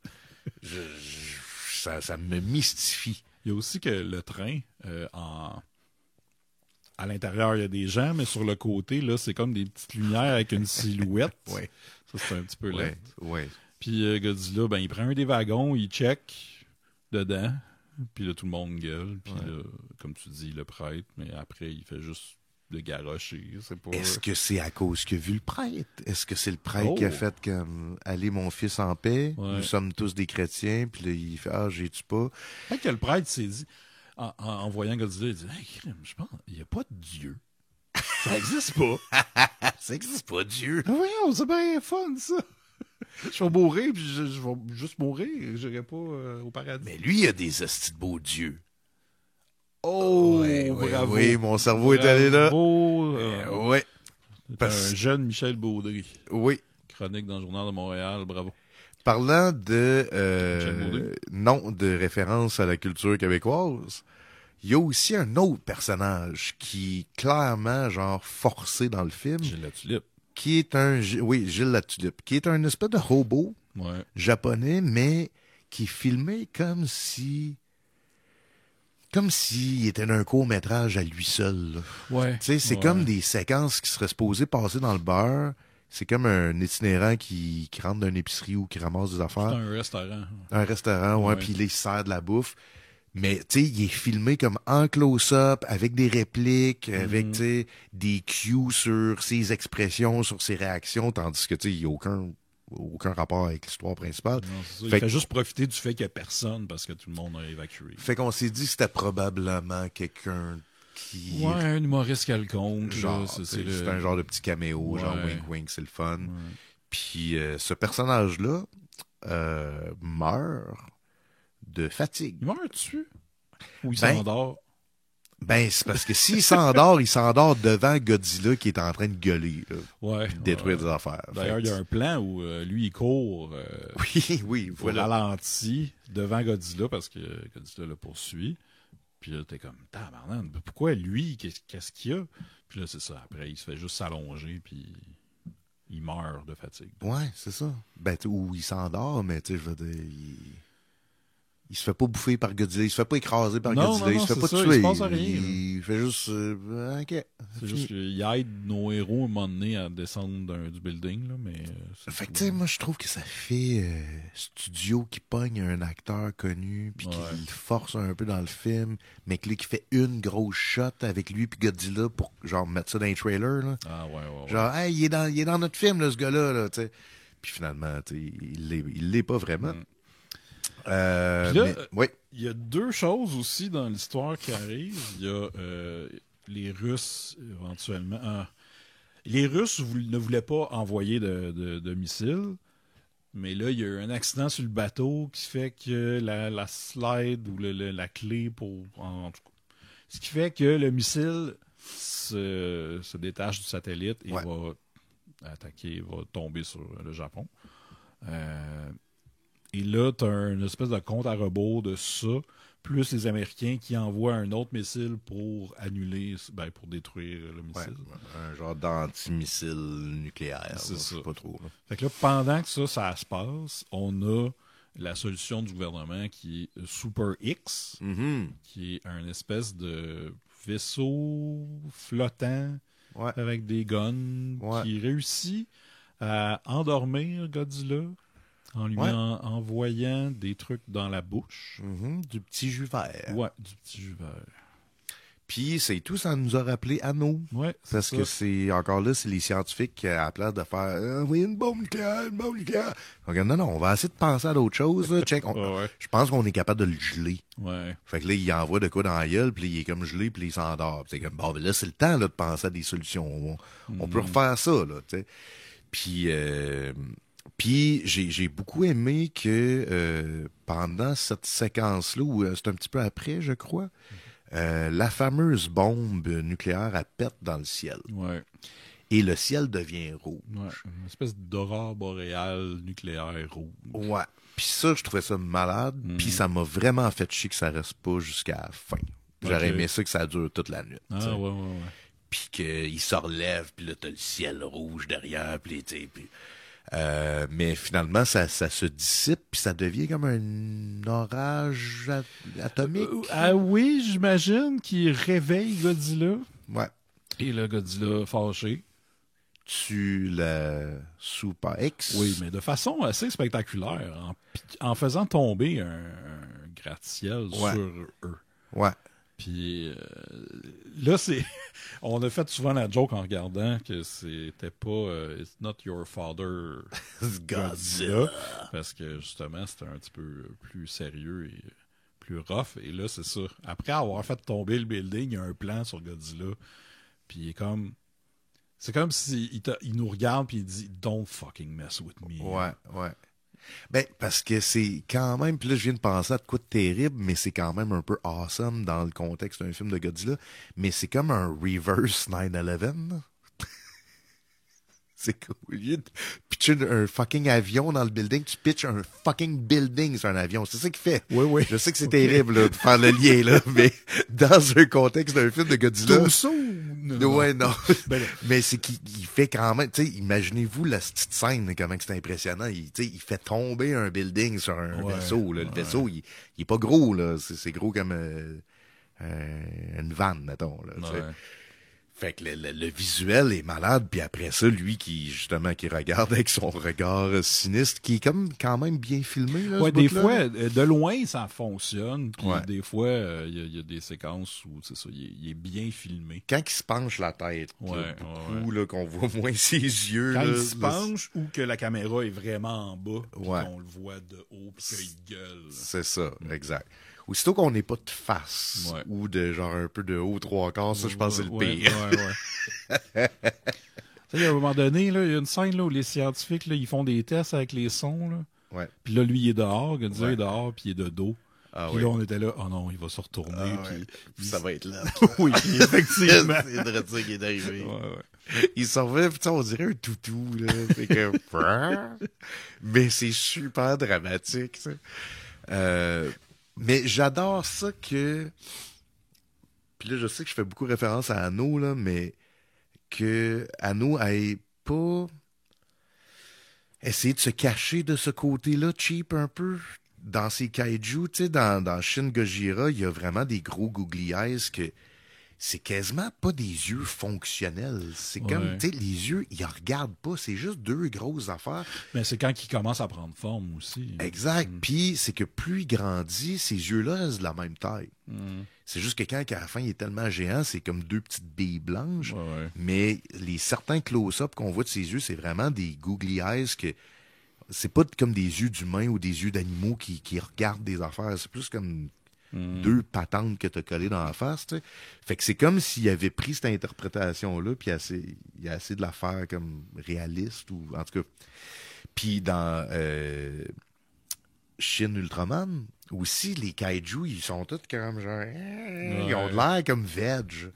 Ça me mystifie. Il y a aussi que le train, à l'intérieur, il y a des gens, mais sur le côté, là, c'est comme des petites lumières avec une silhouette. Ouais. Ça, c'est un petit peu laid. Ouais. Puis Godzilla, ben, il prend un des wagons, il check dedans, puis là, tout le monde gueule. Puis là, comme tu dis, le prêtre, mais après, il fait juste le garocher. Est-ce que c'est à cause qu'il a vu le prêtre? Est-ce que c'est le prêtre qui a fait comme « Allez, mon fils, en paix, nous sommes tous des chrétiens » puis là, il fait « Ah, j'ai-tu pas? » Peut-être que le prêtre s'est dit, en voyant Godzilla, il dit « Hey, crime, je pense, il n'y a pas de Dieu. Ça n'existe pas. » Ça n'existe pas, Dieu. Oui, c'est bien fun, ça. Je vais mourir, puis je vais juste mourir. Je n'irai pas au paradis. Mais lui, il a des hosties de beaux dieux. Oh, bravo. Oui, mon cerveau est allé là. Oui. Un jeune Michel Baudry. Oui. Chronique dans le Journal de Montréal, bravo. Parlant de nom de référence à la culture québécoise, il y a aussi un autre personnage qui est clairement genre forcé dans le film. Gilles Latulippe. Qui est Gilles Latulippe, qui est un espèce de robot japonais, mais qui est filmé comme s'il était d'un court-métrage à lui seul. Ouais. Tu sais, c'est comme des séquences qui seraient supposées passer dans le beurre. C'est comme un itinérant qui rentre dans une épicerie ou qui ramasse des affaires. C'est un restaurant. Un restaurant, puis là, il sert de la bouffe. Mais, tu sais, il est filmé comme en close-up, avec des répliques, avec, tu sais, des cues sur ses expressions, sur ses réactions, tandis que, tu sais, il n'y a aucun rapport avec l'histoire principale. Non, il fait juste profiter du fait qu'il n'y a personne parce que tout le monde a évacué. Fait qu'on s'est dit que c'était probablement quelqu'un qui... Ouais, un humoriste quelconque. Genre, c'est un genre de petit caméo, genre wink-wink, c'est le fun. Ouais. Puis ce personnage-là meurt de fatigue. Il meurt dessus? Ou il s'endort? Ben, c'est parce que s'il s'endort, il s'endort devant Godzilla qui est en train de gueuler, là, puis détruire des affaires. D'ailleurs, il y a un plan où lui, il court voilà. ralenti devant Godzilla parce que Godzilla le poursuit. Puis là, t'es comme, tabarnak, pourquoi lui? Qu'est-ce qu'il y a? Puis là, c'est ça. Après, il se fait juste s'allonger, puis il meurt de fatigue. Ouais, c'est ça. Ben, ou il s'endort, mais tu sais, je veux dire, il se fait pas bouffer par Godzilla, il se fait pas écraser par Godzilla, il se fait pas tuer. Il se passe rien. Il fait juste OK. C'est juste qu'il aide nos héros à un moment donné à descendre du building, là, mais fait que tu sais, moi je trouve que ça fait studio qui pogne un acteur connu puis qui le force un peu dans le film, mais que lui qui fait une grosse shot avec lui puis Godzilla pour genre mettre ça dans les trailers là. Ah ouais. Genre hey, il est dans notre film là, ce gars-là, tu sais. Puis finalement, tu sais, il l'est pas vraiment. Oui. Il y a deux choses aussi dans l'histoire qui arrivent. Il y a les Russes, éventuellement. Les Russes ne voulaient pas envoyer de missiles, mais là, il y a eu un accident sur le bateau qui fait que la slide ou la clé en tout cas, ce qui fait que le missile se détache du satellite et va attaquer, va tomber sur le Japon. Et là, tu as une espèce de compte à rebours de ça, plus les Américains qui envoient un autre missile pour annuler, pour détruire le missile. Ouais, un genre d'antimissile nucléaire. C'est ça. Je sais pas trop. Là. Fait que là, pendant que ça se passe, on a la solution du gouvernement qui est Super X, qui est un espèce de vaisseau flottant avec des guns qui réussit à endormir Godzilla en lui envoyant des trucs dans la bouche. Du petit jus vert. Ouais, du petit jus vert. Puis c'est tout, ça nous a rappelé Anno. Ouais, parce que c'est encore là, c'est les scientifiques qui à la place de faire oui, une bombe nucléaire. Donc, non, on va essayer de penser à d'autres choses. Là. Check, je pense qu'on est capable de le geler. Ouais. Fait que là, il envoie de quoi dans la gueule, puis il est comme gelé, puis il s'endort. Puis c'est comme bon, là, c'est le temps là, de penser à des solutions. On peut refaire ça, là, tu sais. Puis j'ai beaucoup aimé que pendant cette séquence-là, ou c'est un petit peu après, je crois, la fameuse bombe nucléaire, elle pète dans le ciel. Ouais. Et le ciel devient rouge. Ouais. Une espèce d'aurore boréale nucléaire rouge. Ouais. Puis ça, je trouvais ça malade. Puis ça m'a vraiment fait chier que ça reste pas jusqu'à la fin. J'aurais aimé ça que ça dure toute la nuit. Ah, ouais. Puis qu'il se relève, puis là, t'as le ciel rouge derrière, puis mais finalement, ça se dissipe, puis ça devient comme un orage atomique. Oui, j'imagine qu'il réveille Godzilla. Ouais. Et le Godzilla fâché tue le Super X. Oui, mais de façon assez spectaculaire, en faisant tomber un gratte-ciel sur eux. Ouais. Puis là, on a fait souvent la joke en regardant que c'était pas It's not your father Godzilla, parce que justement c'était un petit peu plus sérieux et plus rough. Et là, c'est ça. Après avoir fait tomber le building, il y a un plan sur Godzilla. Puis c'est comme si il nous regarde puis il dit Don't fucking mess with me. Ouais. Ben, parce que c'est quand même, puis là, je viens de penser à de quoi de terrible, mais c'est quand même un peu awesome dans le contexte d'un film de Godzilla, mais c'est comme un reverse 9/11. C'est cool. Au lieu de pitcher un fucking avion dans le building, tu pitches un fucking building sur un avion. C'est ça qu'il fait. Oui. Je sais que c'est terrible là, de faire le lien, là, mais dans un contexte d'un film de Godzilla... Ouais, non. Mais c'est qu'il fait quand même... Tu sais, imaginez-vous la petite scène, comment c'est impressionnant. Il fait tomber un building sur un vaisseau. Là. Le vaisseau, il est pas gros. Là. C'est gros comme une vanne, mettons. Là, fait que le visuel est malade, puis après ça, lui qui regarde avec son regard sinistre, qui est comme quand même bien filmé. Là, des fois, de loin, ça fonctionne, puis des fois, il y a des séquences où c'est ça, il est bien filmé. Quand il se penche la tête, là, qu'on voit moins ses yeux. Quand là, il se penche ou que la caméra est vraiment en bas, puis qu'on le voit de haut, puis qu'il gueule. C'est ça, exact. Aussitôt qu'on n'est pas de face ou de genre un peu de haut 3/4, ça, je pense que c'est le pire. Tu sais, à un moment donné, là, il y a une scène là, où les scientifiques là, ils font des tests avec les sons. Là. Puis là, lui, il est dehors, Godzilla est dehors, puis il est de dos. Puis là, on était là, oh non, il va se retourner. Puis ça va être là. Oui, effectivement. C'est de ça qui est arrivé. Il s'en va, putain, on dirait un toutou. Là. C'est que... Mais c'est super dramatique, ça. Mais j'adore ça que... Puis là, je sais que je fais beaucoup référence à Anno, là, mais que Anno ait pas essayé de se cacher de ce côté-là, cheap un peu. Dans ses kaiju, tu sais, dans Shin Gojira, il y a vraiment des gros googly eyes que c'est quasiment pas des yeux fonctionnels. C'est comme, tu sais, les yeux, ils regardent pas. C'est juste deux grosses affaires. Mais c'est quand ils commencent à prendre forme aussi. Exact. Puis c'est que plus il grandit, ces yeux-là restent de la même taille. C'est juste que quand à la fin, il est tellement géant, c'est comme deux petites billes blanches. Mais certains close-up qu'on voit de ses yeux, c'est vraiment des googly eyes que c'est pas comme des yeux d'humains ou des yeux d'animaux qui regardent des affaires. C'est plus comme deux patentes que t'as collées dans la face, tu sais. Fait que c'est comme s'il avait pris cette interprétation-là, puis il a essayé de la faire comme réaliste, ou en tout cas. Puis dans Shin Ultraman, aussi, les kaiju, ils sont tous comme genre... Ils ont de l'air comme veg.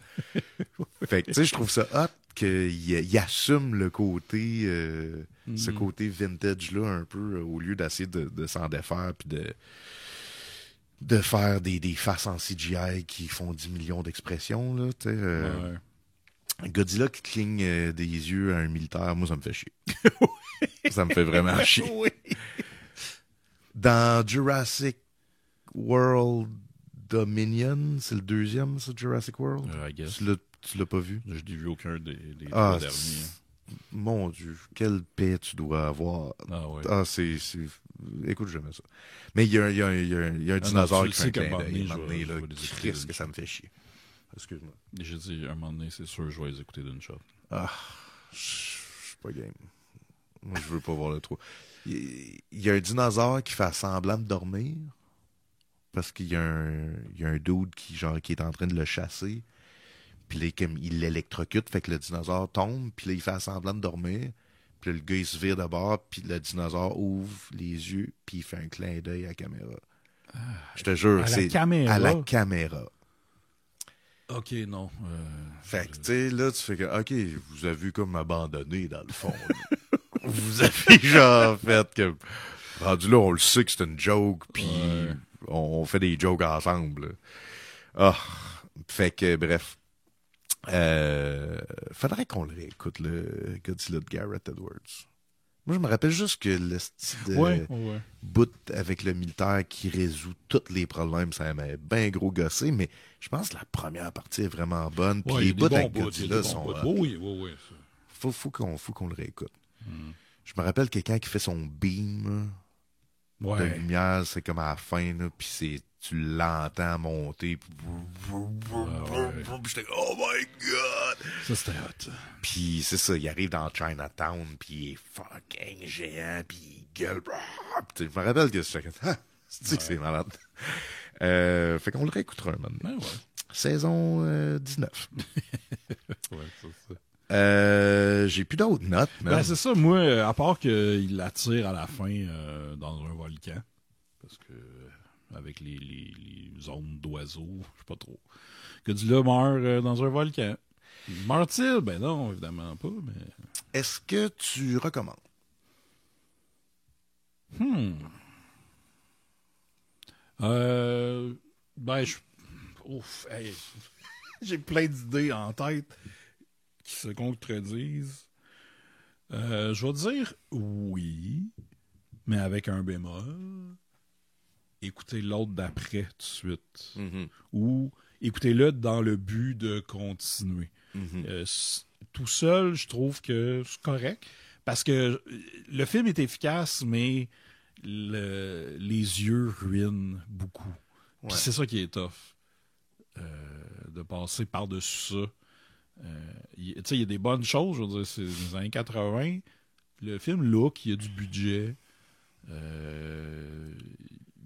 Fait que, tu sais, je trouve ça hot qu'il assume le côté... ce côté vintage-là, un peu, au lieu d'essayer de s'en défaire, puis de faire des faces en CGI qui font 10 millions d'expressions, là, tu sais. Godzilla qui cligne des yeux à un militaire, moi, ça me fait chier. Ça me fait vraiment chier. Oui. Dans Jurassic World Dominion, c'est le deuxième, ça, Jurassic World? I guess. Tu l'as pas vu? Je n'ai vu aucun des trois derniers. Mon Dieu, quelle paix tu dois avoir. Ah ouais. Ah, c'est... Écoute, j'aime ça. Mais il y a un dinosaure qui fait un clin d'œil. Un moment donné, là, Christ, que ça me fait chier. Excuse-moi. J'ai dit, un moment donné, c'est sûr, je vais les écouter d'une shot. Ah, je suis pas game. Moi, je veux pas voir le trou. Il y a un dinosaure qui fait semblant de dormir parce qu'il y a un dude qui est en train de le chasser. Puis là, comme il l'électrocute, fait que le dinosaure tombe, puis là, il fait semblant de dormir. Puis là, le gars, il se vire de bord, puis le dinosaure ouvre les yeux, puis il fait un clin d'œil à la caméra. Je te jure, c'est à la caméra. OK, non. Fait que, tu sais, là, tu fais que, OK, vous avez comme abandonné, dans le fond. Vous avez genre fait que, rendu là, on le sait que c'est une joke, puis on fait des jokes ensemble. Ah, fait que, bref. Faudrait qu'on le réécoute, le Godzilla de Gareth Edwards. Moi, je me rappelle juste que le style de bout avec le militaire qui résout tous les problèmes, ça m'a bien gros gossé, mais je pense que la première partie est vraiment bonne. Puis les bouts avec Godzilla sont... Oui. Faut qu'on le réécoute. Je me rappelle quelqu'un qui fait son beam de lumière, c'est comme à la fin, puis tu l'entends monter. J'étais oh my god! Ça, c'était hot. Puis c'est ça, il arrive dans Chinatown, puis il est fucking géant, puis il gueule. Je me rappelle que c'est malade. Fait qu'on le réécoutera maintenant. Saison 19. Ouais, c'est ça. J'ai plus d'autres notes. Ben, c'est ça, moi, à part qu'il l'attire à la fin dans un volcan. Parce que avec les zones d'oiseaux, je sais pas trop. Godzilla meurt dans un volcan. Meurt-il? Ben non, évidemment pas, mais... Est-ce que tu recommandes? Ben, j'ai plein d'idées en tête qui se contredisent. Je vais dire oui, mais avec un bémol. Écoutez l'autre d'après tout de suite. Ou écoutez-le dans le but de continuer. Tout seul, je trouve que c'est correct. Parce que le film est efficace, mais les yeux ruinent beaucoup. Puis c'est ça qui est tough. De passer par-dessus ça. Il y a des bonnes choses, je veux dire, c'est les années 80. Le film look, il y a du budget.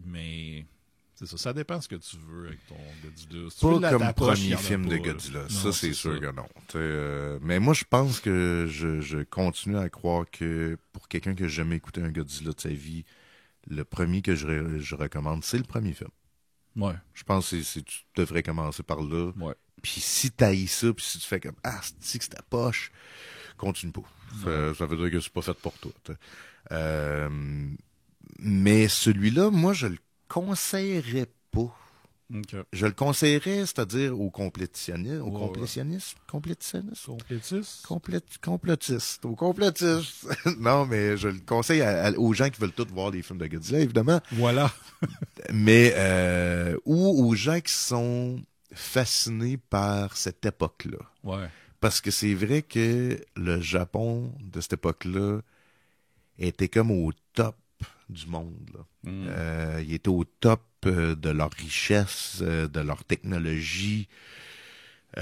Mais c'est ça dépend ce que tu veux avec ton Godzilla. Si pas comme premier film de Godzilla, non, ça c'est sûr que non. Mais moi je pense que je continue à croire que pour quelqu'un qui n'a jamais écouté un Godzilla de sa vie, le premier que je recommande, c'est le premier film. Ouais. Je pense que tu devrais commencer par là. Ouais. Puis si t'haïs ça, puis si tu fais comme c'est que c'est ta poche, continue pas. Ça veut dire que c'est pas fait pour toi. Mais celui-là, moi, je le conseillerais pas. Okay. Je le conseillerais, c'est-à-dire aux complétitionnistes. Aux complétitionnistes? Complétistes. Aux complétistes. Non, mais je le conseille aux gens qui veulent tous voir les films de Godzilla, évidemment. Voilà. Mais, ou aux gens qui sont fascinés par cette époque-là. Ouais. Parce que c'est vrai que le Japon de cette époque-là était comme au top du monde. Là. Il était au top de leur richesse, de leur technologie. Tu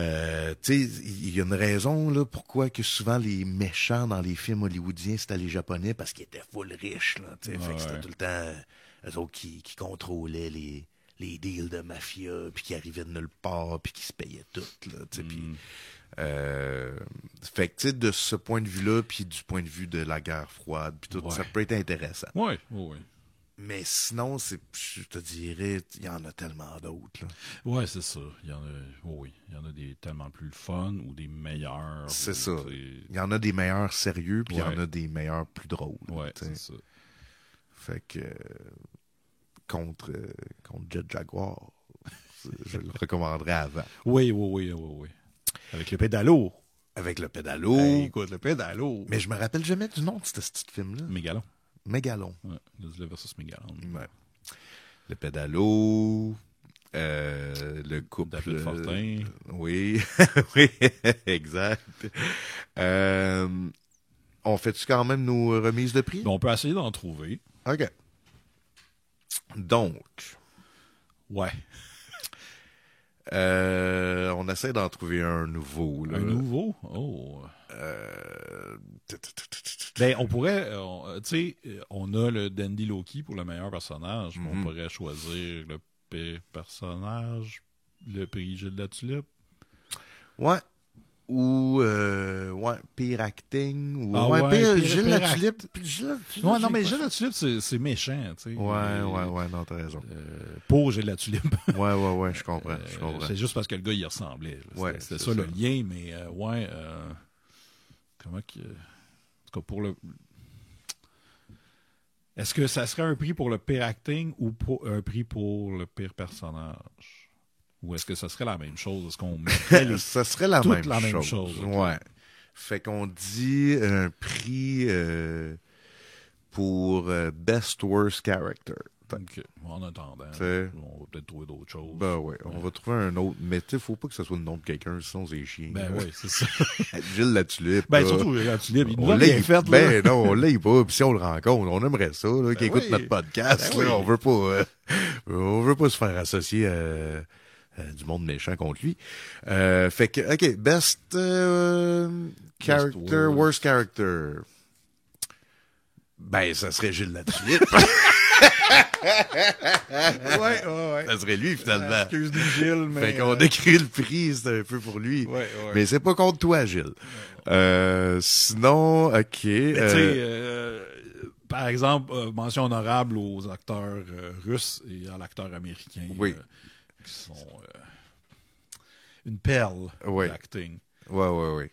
sais, il y a une raison là pourquoi que souvent les méchants dans les films hollywoodiens c'était les Japonais parce qu'ils étaient full riches là. Tu sais, fait que c'était tout le temps eux autres qui contrôlaient les deals de mafia puis qui arrivaient de nulle part puis qui se payaient tout là. Tu sais, puis fait que tu sais de ce point de vue-là puis du point de vue de la guerre froide puis tout ça peut être intéressant. Ouais, ouais. Mais sinon, je te dirais, il y en a tellement d'autres. Là. Ouais, c'est ça. Il y en a, oui, il y en a des tellement plus fun ou des meilleurs. C'est ça. Il y en a des meilleurs sérieux, puis il y en a des meilleurs plus drôles. Ouais, c'est ça. Fait que contre Jet Jaguar, je le recommanderais avant. Oui. Avec le pédalo. Avec le pédalo. Hey, écoute, le pédalo. Mais je me rappelle jamais du nom de ce petit film-là. Mégalon. Ouais, Godzilla vs. Mégalon. Ouais. Le pédalo, le couple... David Fortin. Oui, oui, exact. On fait-tu quand même nos remises de prix? On peut essayer d'en trouver. OK. Donc... Ouais. On essaie d'en trouver un nouveau. Là. Un nouveau? Oh. Ben, on pourrait, tu sais, on a le Dandy Loki pour le meilleur personnage, mais on pourrait choisir le pire personnage, le prix Gilles de la Tulipe. Ouais. Ou, pire acting. Ou, pire Gilles de la Tulipe. Ouais, non, mais Gilles de la Tulipe, c'est méchant, tu sais. Ouais, non, t'as raison. Pour Gilles de la Tulipe. Ouais, je comprends. C'est juste parce que le gars, il ressemblait. C'était ça le lien, mais comment que... En tout cas, pour le... Est-ce que ça serait un prix pour le pire acting ou un prix pour le pire personnage? Ou est-ce que ça serait la même chose? Est-ce qu'on mettrait ça serait la même chose. Okay. Ouais. Fait qu'on dit un prix pour Best Worst Character. Okay. En attendant, on va peut-être trouver d'autres choses. Ben oui, on va trouver un autre. Mais tu sais, faut pas que ce soit le nom de quelqu'un, sinon c'est chiant. Ben oui, c'est ça. Gilles la Tulipe. Ben surtout Gilles la Tulipe, il nous a bien fait. Ben non, on l'aille pas. Puis si on le rencontre, on aimerait ça, là, qu'il écoute notre podcast. Là, on veut pas se faire associer du monde méchant contre lui. Fait que, OK, Best Character, Worst Character. Ben, ça serait Gilles la Tulipe. Ouais. Ça serait lui, finalement. Excuse-nous, Gilles, mais... Fait qu'on décrit le prix, c'est un peu pour lui. Ouais. Mais c'est pas contre toi, Gilles. Sinon, OK. Tu sais, par exemple, mention honorable aux acteurs russes et à l'acteur américain. Oui. Qui sont une perle d'acting. Oui.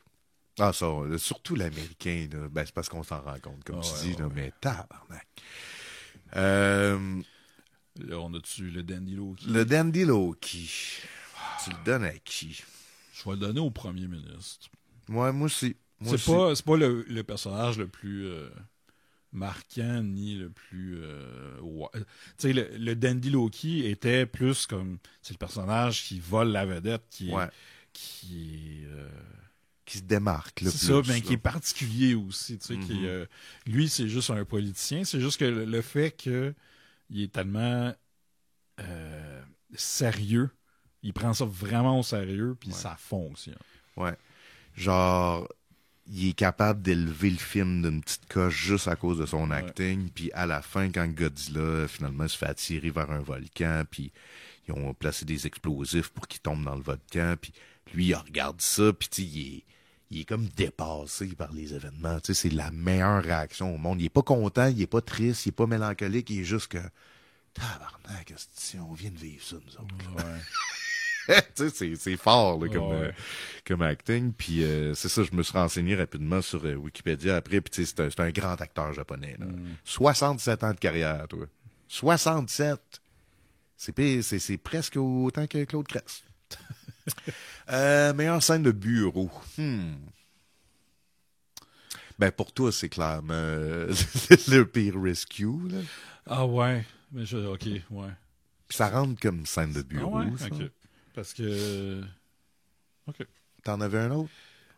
Ah, ça, surtout l'américain, là, ben, c'est parce qu'on s'en rend compte, comme tu dis, là, mais tabarnak. Là, on a-tu le Dandy Loki? Le Dandy Loki. Tu le donnes à qui? Je vais le donner au premier ministre. Ouais, moi aussi. C'est pas le personnage le plus marquant, ni le plus... Tu sais, le Dandy Loki était plus comme... C'est le personnage qui vole la vedette, qui se démarque. Là, c'est ça, mais qui est particulier aussi. Tu sais, lui, c'est juste un politicien. C'est juste que le fait qu'il est tellement sérieux, il prend ça vraiment au sérieux, puis ça fonctionne. Ouais. Genre, il est capable d'élever le film d'une petite coche juste à cause de son acting, puis à la fin, quand Godzilla, finalement, se fait attirer vers un volcan, puis ils ont placé des explosifs pour qu'il tombe dans le volcan, puis lui, il regarde ça, puis tu sais, il est comme dépassé par les événements. Tu sais, c'est la meilleure réaction au monde. Il est pas content, il est pas triste, il est pas mélancolique, il est juste que tabarnak, on vient de vivre ça, nous autres. Ouais. Tu sais, c'est fort là, comme acting. Puis c'est ça, je me suis renseigné rapidement sur Wikipédia après. Puis tu sais, c'est un grand acteur japonais. Là. 67 ans de carrière, toi. 67! C'est presque autant que Claude Crest. Meilleure scène de bureau. Ben, pour toi, c'est clairement le pire rescue, là. Ah ouais. Mais OK, ouais. Puis ça rentre comme scène de bureau, ça. OK. Parce que... OK. T'en avais un autre?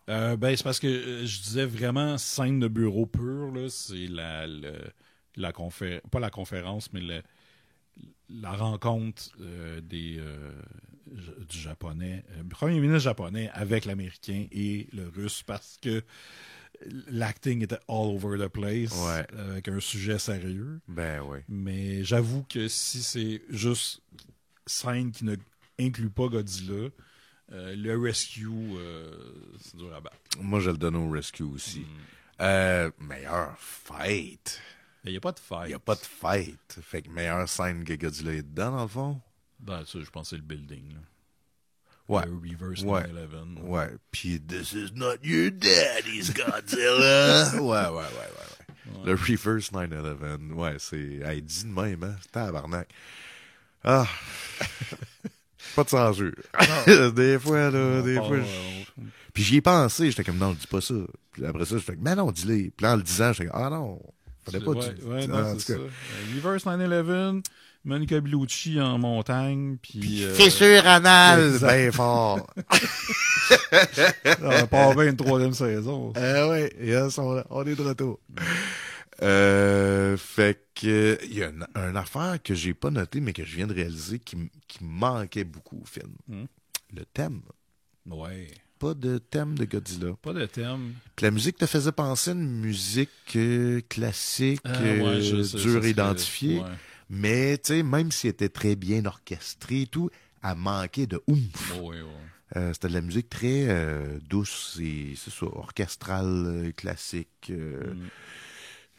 Ben, c'est parce que je disais vraiment scène de bureau pure, là. C'est pas la conférence, mais la rencontre du japonais, premier ministre japonais avec l'américain et le russe, parce que l'acting était all over the place, avec un sujet sérieux. Ben oui. Mais j'avoue que si c'est juste scène qui ne inclut pas Godzilla, le Rescue, c'est dur à battre. Moi, je le donne au Rescue aussi. Meilleur fight. Il n'y a pas de fight. Il n'y a pas de fight. Fait que meilleure scène que Godzilla est dedans, dans le fond. Ben, ça, je pense que c'est le building. Là. Ouais. Le Reverse 9/11. Ouais. Puis, this is not your daddy's Godzilla. ouais. Le Reverse 9/11. Ouais, c'est. Hey, dis de même, hein. Tabarnak. Ah. Pas de censure. Des fois, là, Puis j'y ai pensé, j'étais comme, non, dis pas ça. Puis après ça, j'étais comme, mais non, dis-le. Puis là, en le disant, j'étais comme, ah non, fallait pas non, c'est ça. Reverse 9/11, Monica Bellucci en montagne, puis... Fissure anale, bien fort. On part bien une troisième saison. Ouais, yes, on est de retour. Fait que il y a une affaire que j'ai pas notée, mais que je viens de réaliser qui manquait beaucoup au film. Le thème. Ouais. Pas de thème de Godzilla. Pas de thème. Puis la musique te faisait penser à une musique classique, dure à identifier. Ouais. Mais, tu sais, même si elle était très bien orchestrée et tout, elle manquait de oomph. Ouais. C'était de la musique très douce et, c'est ça, orchestrale, classique.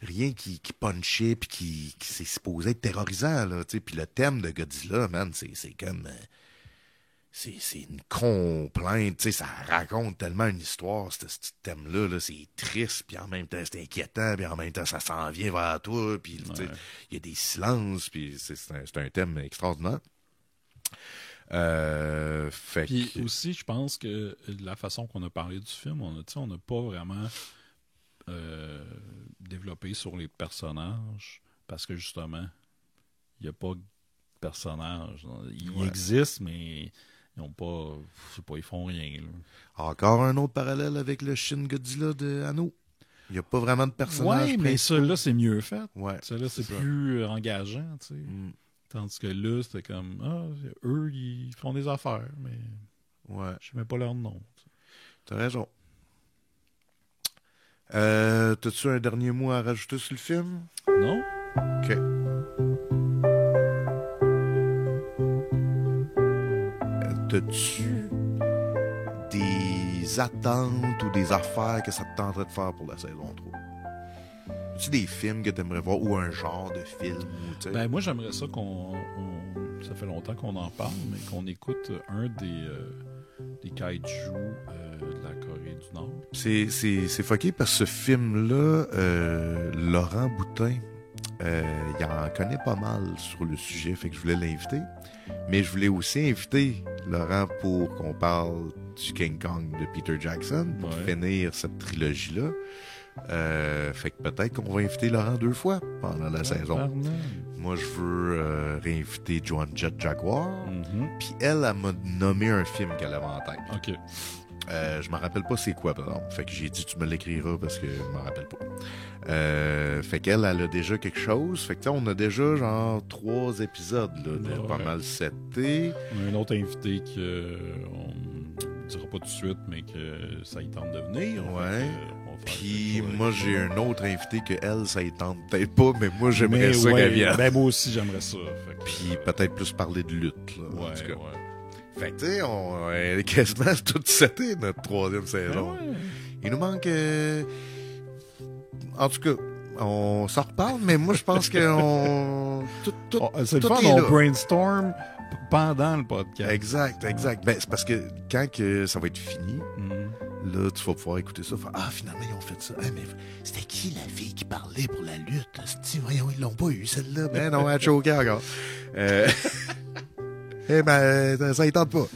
Rien qui punchait puis qui s'est supposé être terrorisant, là, tu sais. Puis le thème de Godzilla, man, c'est comme... C'est une complainte, tu sais, ça raconte tellement une histoire, ce thème-là, là, c'est triste, puis en même temps, c'est inquiétant, puis en même temps, ça s'en vient vers toi, puis tu sais, il y a des silences, puis c'est un thème extraordinaire. Puis aussi, je pense que la façon qu'on a parlé du film, on n'a pas vraiment développé sur les personnages, parce que justement, il n'y a pas de personnages. Ils existent, mais... Ils ont pas... Je sais pas, ils font rien. Là. Encore un autre parallèle avec le Shin Godzilla de Anno. Il n'y a pas vraiment de personnages. Ouais, mais celui-là, c'est mieux fait. Ouais, celui-là, c'est plus engageant, tu sais. Tandis que là, c'était comme... eux, ils font des affaires, mais... Ouais. Je sais même pas leur nom. T'as raison. T'as-tu un dernier mot à rajouter sur le film? Non. OK. As-tu des attentes ou des affaires que ça te tenterait de faire pour la saison 3? As-tu des films que tu aimerais voir ou un genre de film? Ben, moi, j'aimerais ça ça fait longtemps qu'on en parle, mais qu'on écoute un des kaiju de la Corée du Nord. C'est fucké parce que ce film-là, Laurent Boutin, il en connaît pas mal sur le sujet, fait que je voulais l'inviter. Mais je voulais aussi inviter Laurent pour qu'on parle du King Kong de Peter Jackson pour finir cette trilogie-là. Fait que peut-être qu'on va inviter Laurent 2 fois pendant la saison. Moi, je veux réinviter Joan Jett Jaguar. Puis elle m'a nommé un film qu'elle avait en tête. OK. Je me rappelle pas c'est quoi, par exemple. Fait que j'ai dit tu me l'écriras parce que je m'en rappelle pas. Fait qu'elle a déjà quelque chose. Fait que on a déjà genre 3 épisodes là, de pas mal setés. On a un autre invité que on dira pas tout de suite, mais que ça y tente de venir. Ouais. Puis moi j'ai un autre invité que elle, ça y tente peut-être pas, mais moi j'aimerais ça qu'elle vienne. Ben moi aussi j'aimerais ça. Puis peut-être plus parler de lutte là, en tout cas. Ouais. Fait que, tu sais, on est quasiment tout seté, notre 3e saison. Ouais. Il nous manque... En tout cas, on s'en reparle, mais moi, je pense qu'on... c'est le fun, on brainstorm pendant le podcast. Exact. Ben, c'est parce que quand que ça va être fini, là, tu vas pouvoir écouter ça. Finalement, ils ont fait ça. Mais c'était qui la fille qui parlait pour la lutte? Voyons, ils l'ont pas eu, celle-là. Ben non, elle a choqué encore. Eh ben, ça y tente pas.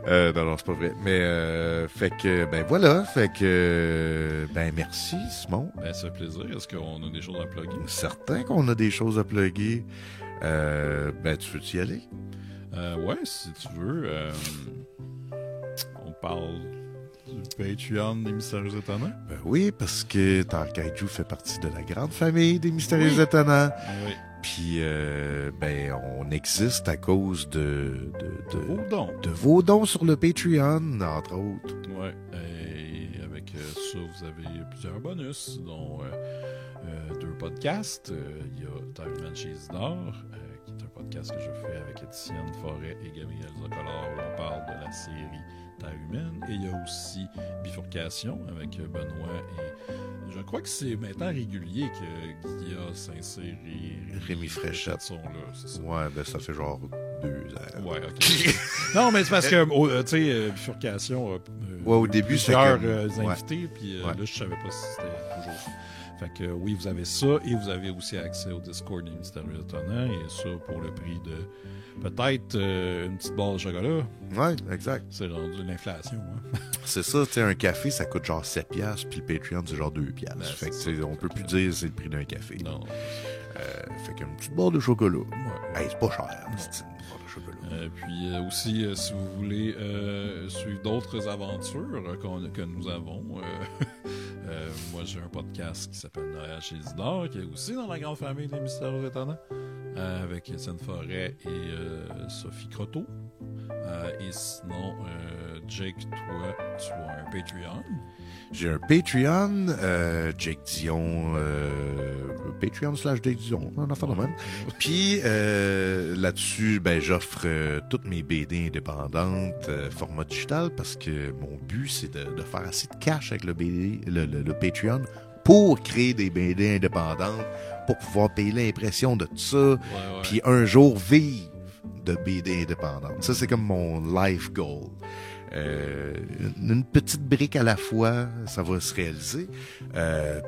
Non, c'est pas vrai. Mais, fait que, ben voilà. Fait que, ben merci, Simon. Ben, ça fait plaisir. Est-ce qu'on a des choses à plugger? Certain qu'on a des choses à plugger. Ben, tu veux-tu y aller? Ouais, si tu veux. On parle du Patreon des Mystérieux Étonnants. Ben oui, parce que Tarkaiju fait partie de la grande famille des Mystérieux Étonnants. Oui. Puis, ben, on existe à cause de vos dons. De vos dons sur le Patreon, entre autres. Ouais. Et avec ça, vous avez plusieurs bonus, dont 2 podcasts. Il y a Time Man chez Isidore, qui est un podcast que je fais avec Étienne Forêt et Gabriel Zocolor, où on parle de la série Terre humaine. Et il y a aussi Bifurcation avec Benoît et je crois que c'est maintenant régulier que Guilla Saint-Cyr et Rémi Fréchette sont là, c'est ça? Ouais, ben ça fait genre 2 ans. Ouais, ok. Non, mais c'est parce que, tu sais, Bifurcation a ouais, au début, plusieurs comme... invités, puis là, je savais pas si c'était toujours ça. Fait que oui, vous avez ça, et vous avez aussi accès au Discord des Mystérieux Étonnants, et ça pour le prix de peut-être une petite barre de chocolat. Ouais, exact. C'est rendu l'inflation, hein. C'est ça, tu sais, un café, ça coûte genre 7$, puis le Patreon, c'est genre 2$. Ben, fait que, ça, on peut plus dire c'est le prix d'un café. Non. Fait qu'une petite barre de chocolat. Ouais. Hey, c'est pas cher, c'est une barre de chocolat. Puis aussi, si vous voulez suivre d'autres aventures que nous avons, moi j'ai un podcast qui s'appelle Noël chez Isidore, qui est aussi dans la grande famille des Mystérieux Étonnants, avec Étienne Forêt et Sophie Croteau. Et sinon, Jake, toi, tu as un Patreon. J'ai un Patreon, Jake Dion, Patreon/Jake Dion, un affaire de même. Puis là-dessus, ben j'offre toutes mes BD indépendantes, format digital, parce que mon but c'est de faire assez de cash avec le BD, le Patreon, pour créer des BD indépendantes, pour pouvoir payer l'impression de tout ça, puis un jour vivre de BD indépendantes. Ça c'est comme mon life goal. Une petite brique à la fois, ça va se réaliser.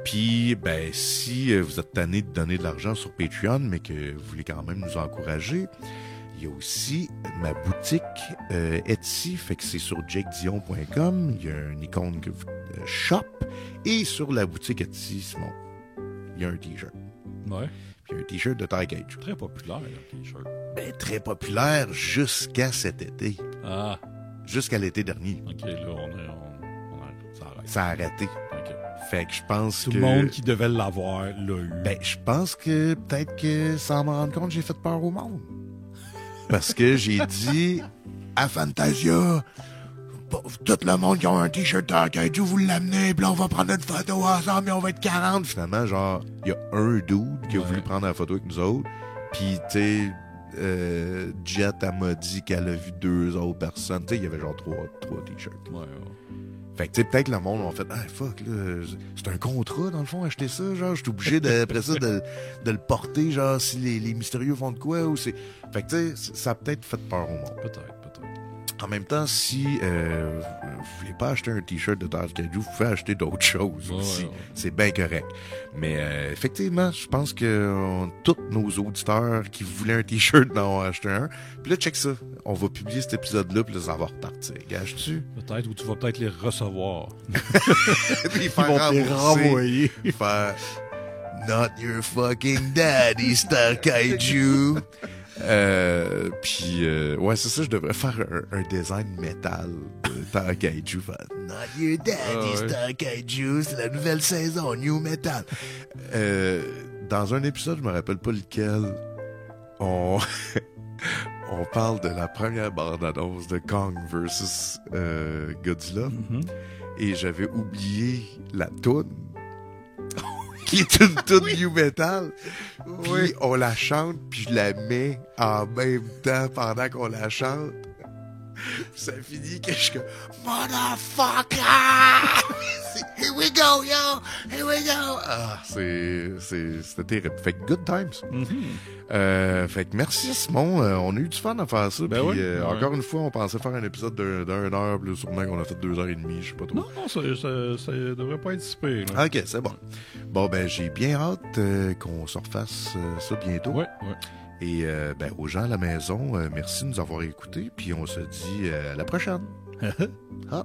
Puis, ben, si vous êtes tanné de donner de l'argent sur Patreon, mais que vous voulez quand même nous encourager, il y a aussi ma boutique Etsy, fait que c'est sur jakedion.com. Il y a une icône que shop, et sur la boutique Etsy, Simon, il y a un t-shirt. Ouais. Puis un t-shirt de taille Kaiju. Très populaire, le t-shirt. Ben, très populaire jusqu'à cet été. Ah. Jusqu'à l'été dernier. OK, là, ça arrête. Ça a arrêté. OK. Fait que je pense Tout que... le monde qui devait l'avoir l'a eu. Ben, je pense que peut-être que sans m'en rendre compte, j'ai fait peur au monde. Parce que j'ai dit à Fantasia, tout le monde qui a un t-shirt de Kaiju, vous l'amenez, puis là, on va prendre une photo ensemble et on va être 40. Finalement, genre, il y a un dude qui a voulu prendre la photo avec nous autres. Puis, tu sais, Jet, elle m'a dit qu'elle a vu 2 autres personnes. Tu sais, il y avait genre 3 t-shirts. Ouais. Fait que, tu sais, peut-être le monde a fait, ah, fuck, là, c'est un contrat, dans le fond, acheter ça, genre, je suis obligé, après ça, de le porter, genre, si les mystérieux font de quoi, ou c'est... Fait que, tu sais, ça a peut-être fait peur au monde. Peut-être. En même temps, si vous voulez pas acheter un t-shirt de Terre Kaiju, vous pouvez acheter d'autres choses aussi. C'est bien correct. Mais effectivement, je pense que tous nos auditeurs qui voulaient un t-shirt en ont acheté un. Puis là, check ça. On va publier cet épisode-là, puis là, ça va repartir. Gâches-tu? Peut-être, ou tu vas peut-être les recevoir. Puis ils vont te les renvoyer. Faire Not your fucking daddy, Star Kaiju. Puis ouais, c'est ça, je devrais faire un design métal de Star Kaiju. Not your daddy, Star Kaiju, c'est la nouvelle saison, New Metal. Dans un épisode, je me rappelle pas lequel, on parle de la première bande-annonce de Kong vs Godzilla. Mm-hmm. Et j'avais oublié la toune, qui est une toune New Metal. Puis on la chante, puis je la mets en même temps pendant qu'on la chante. Ça finit que je suis comme Motherfucker! Here we go, yo! Here we go! Ah, c'était terrible. Fait que good times. Mm-hmm. Fait que merci Simon. On a eu du fun à faire ça. Ben puis encore une fois, on pensait faire un épisode d'une heure, puis sûrement qu'on a fait 2h30, je sais pas trop. Non, ça devrait pas être si pire. Ok, c'est bon. Bon, ben j'ai bien hâte qu'on se refasse ça bientôt. Ouais. Et ben, aux gens à la maison, merci de nous avoir écoutés, puis on se dit à la prochaine. Ah.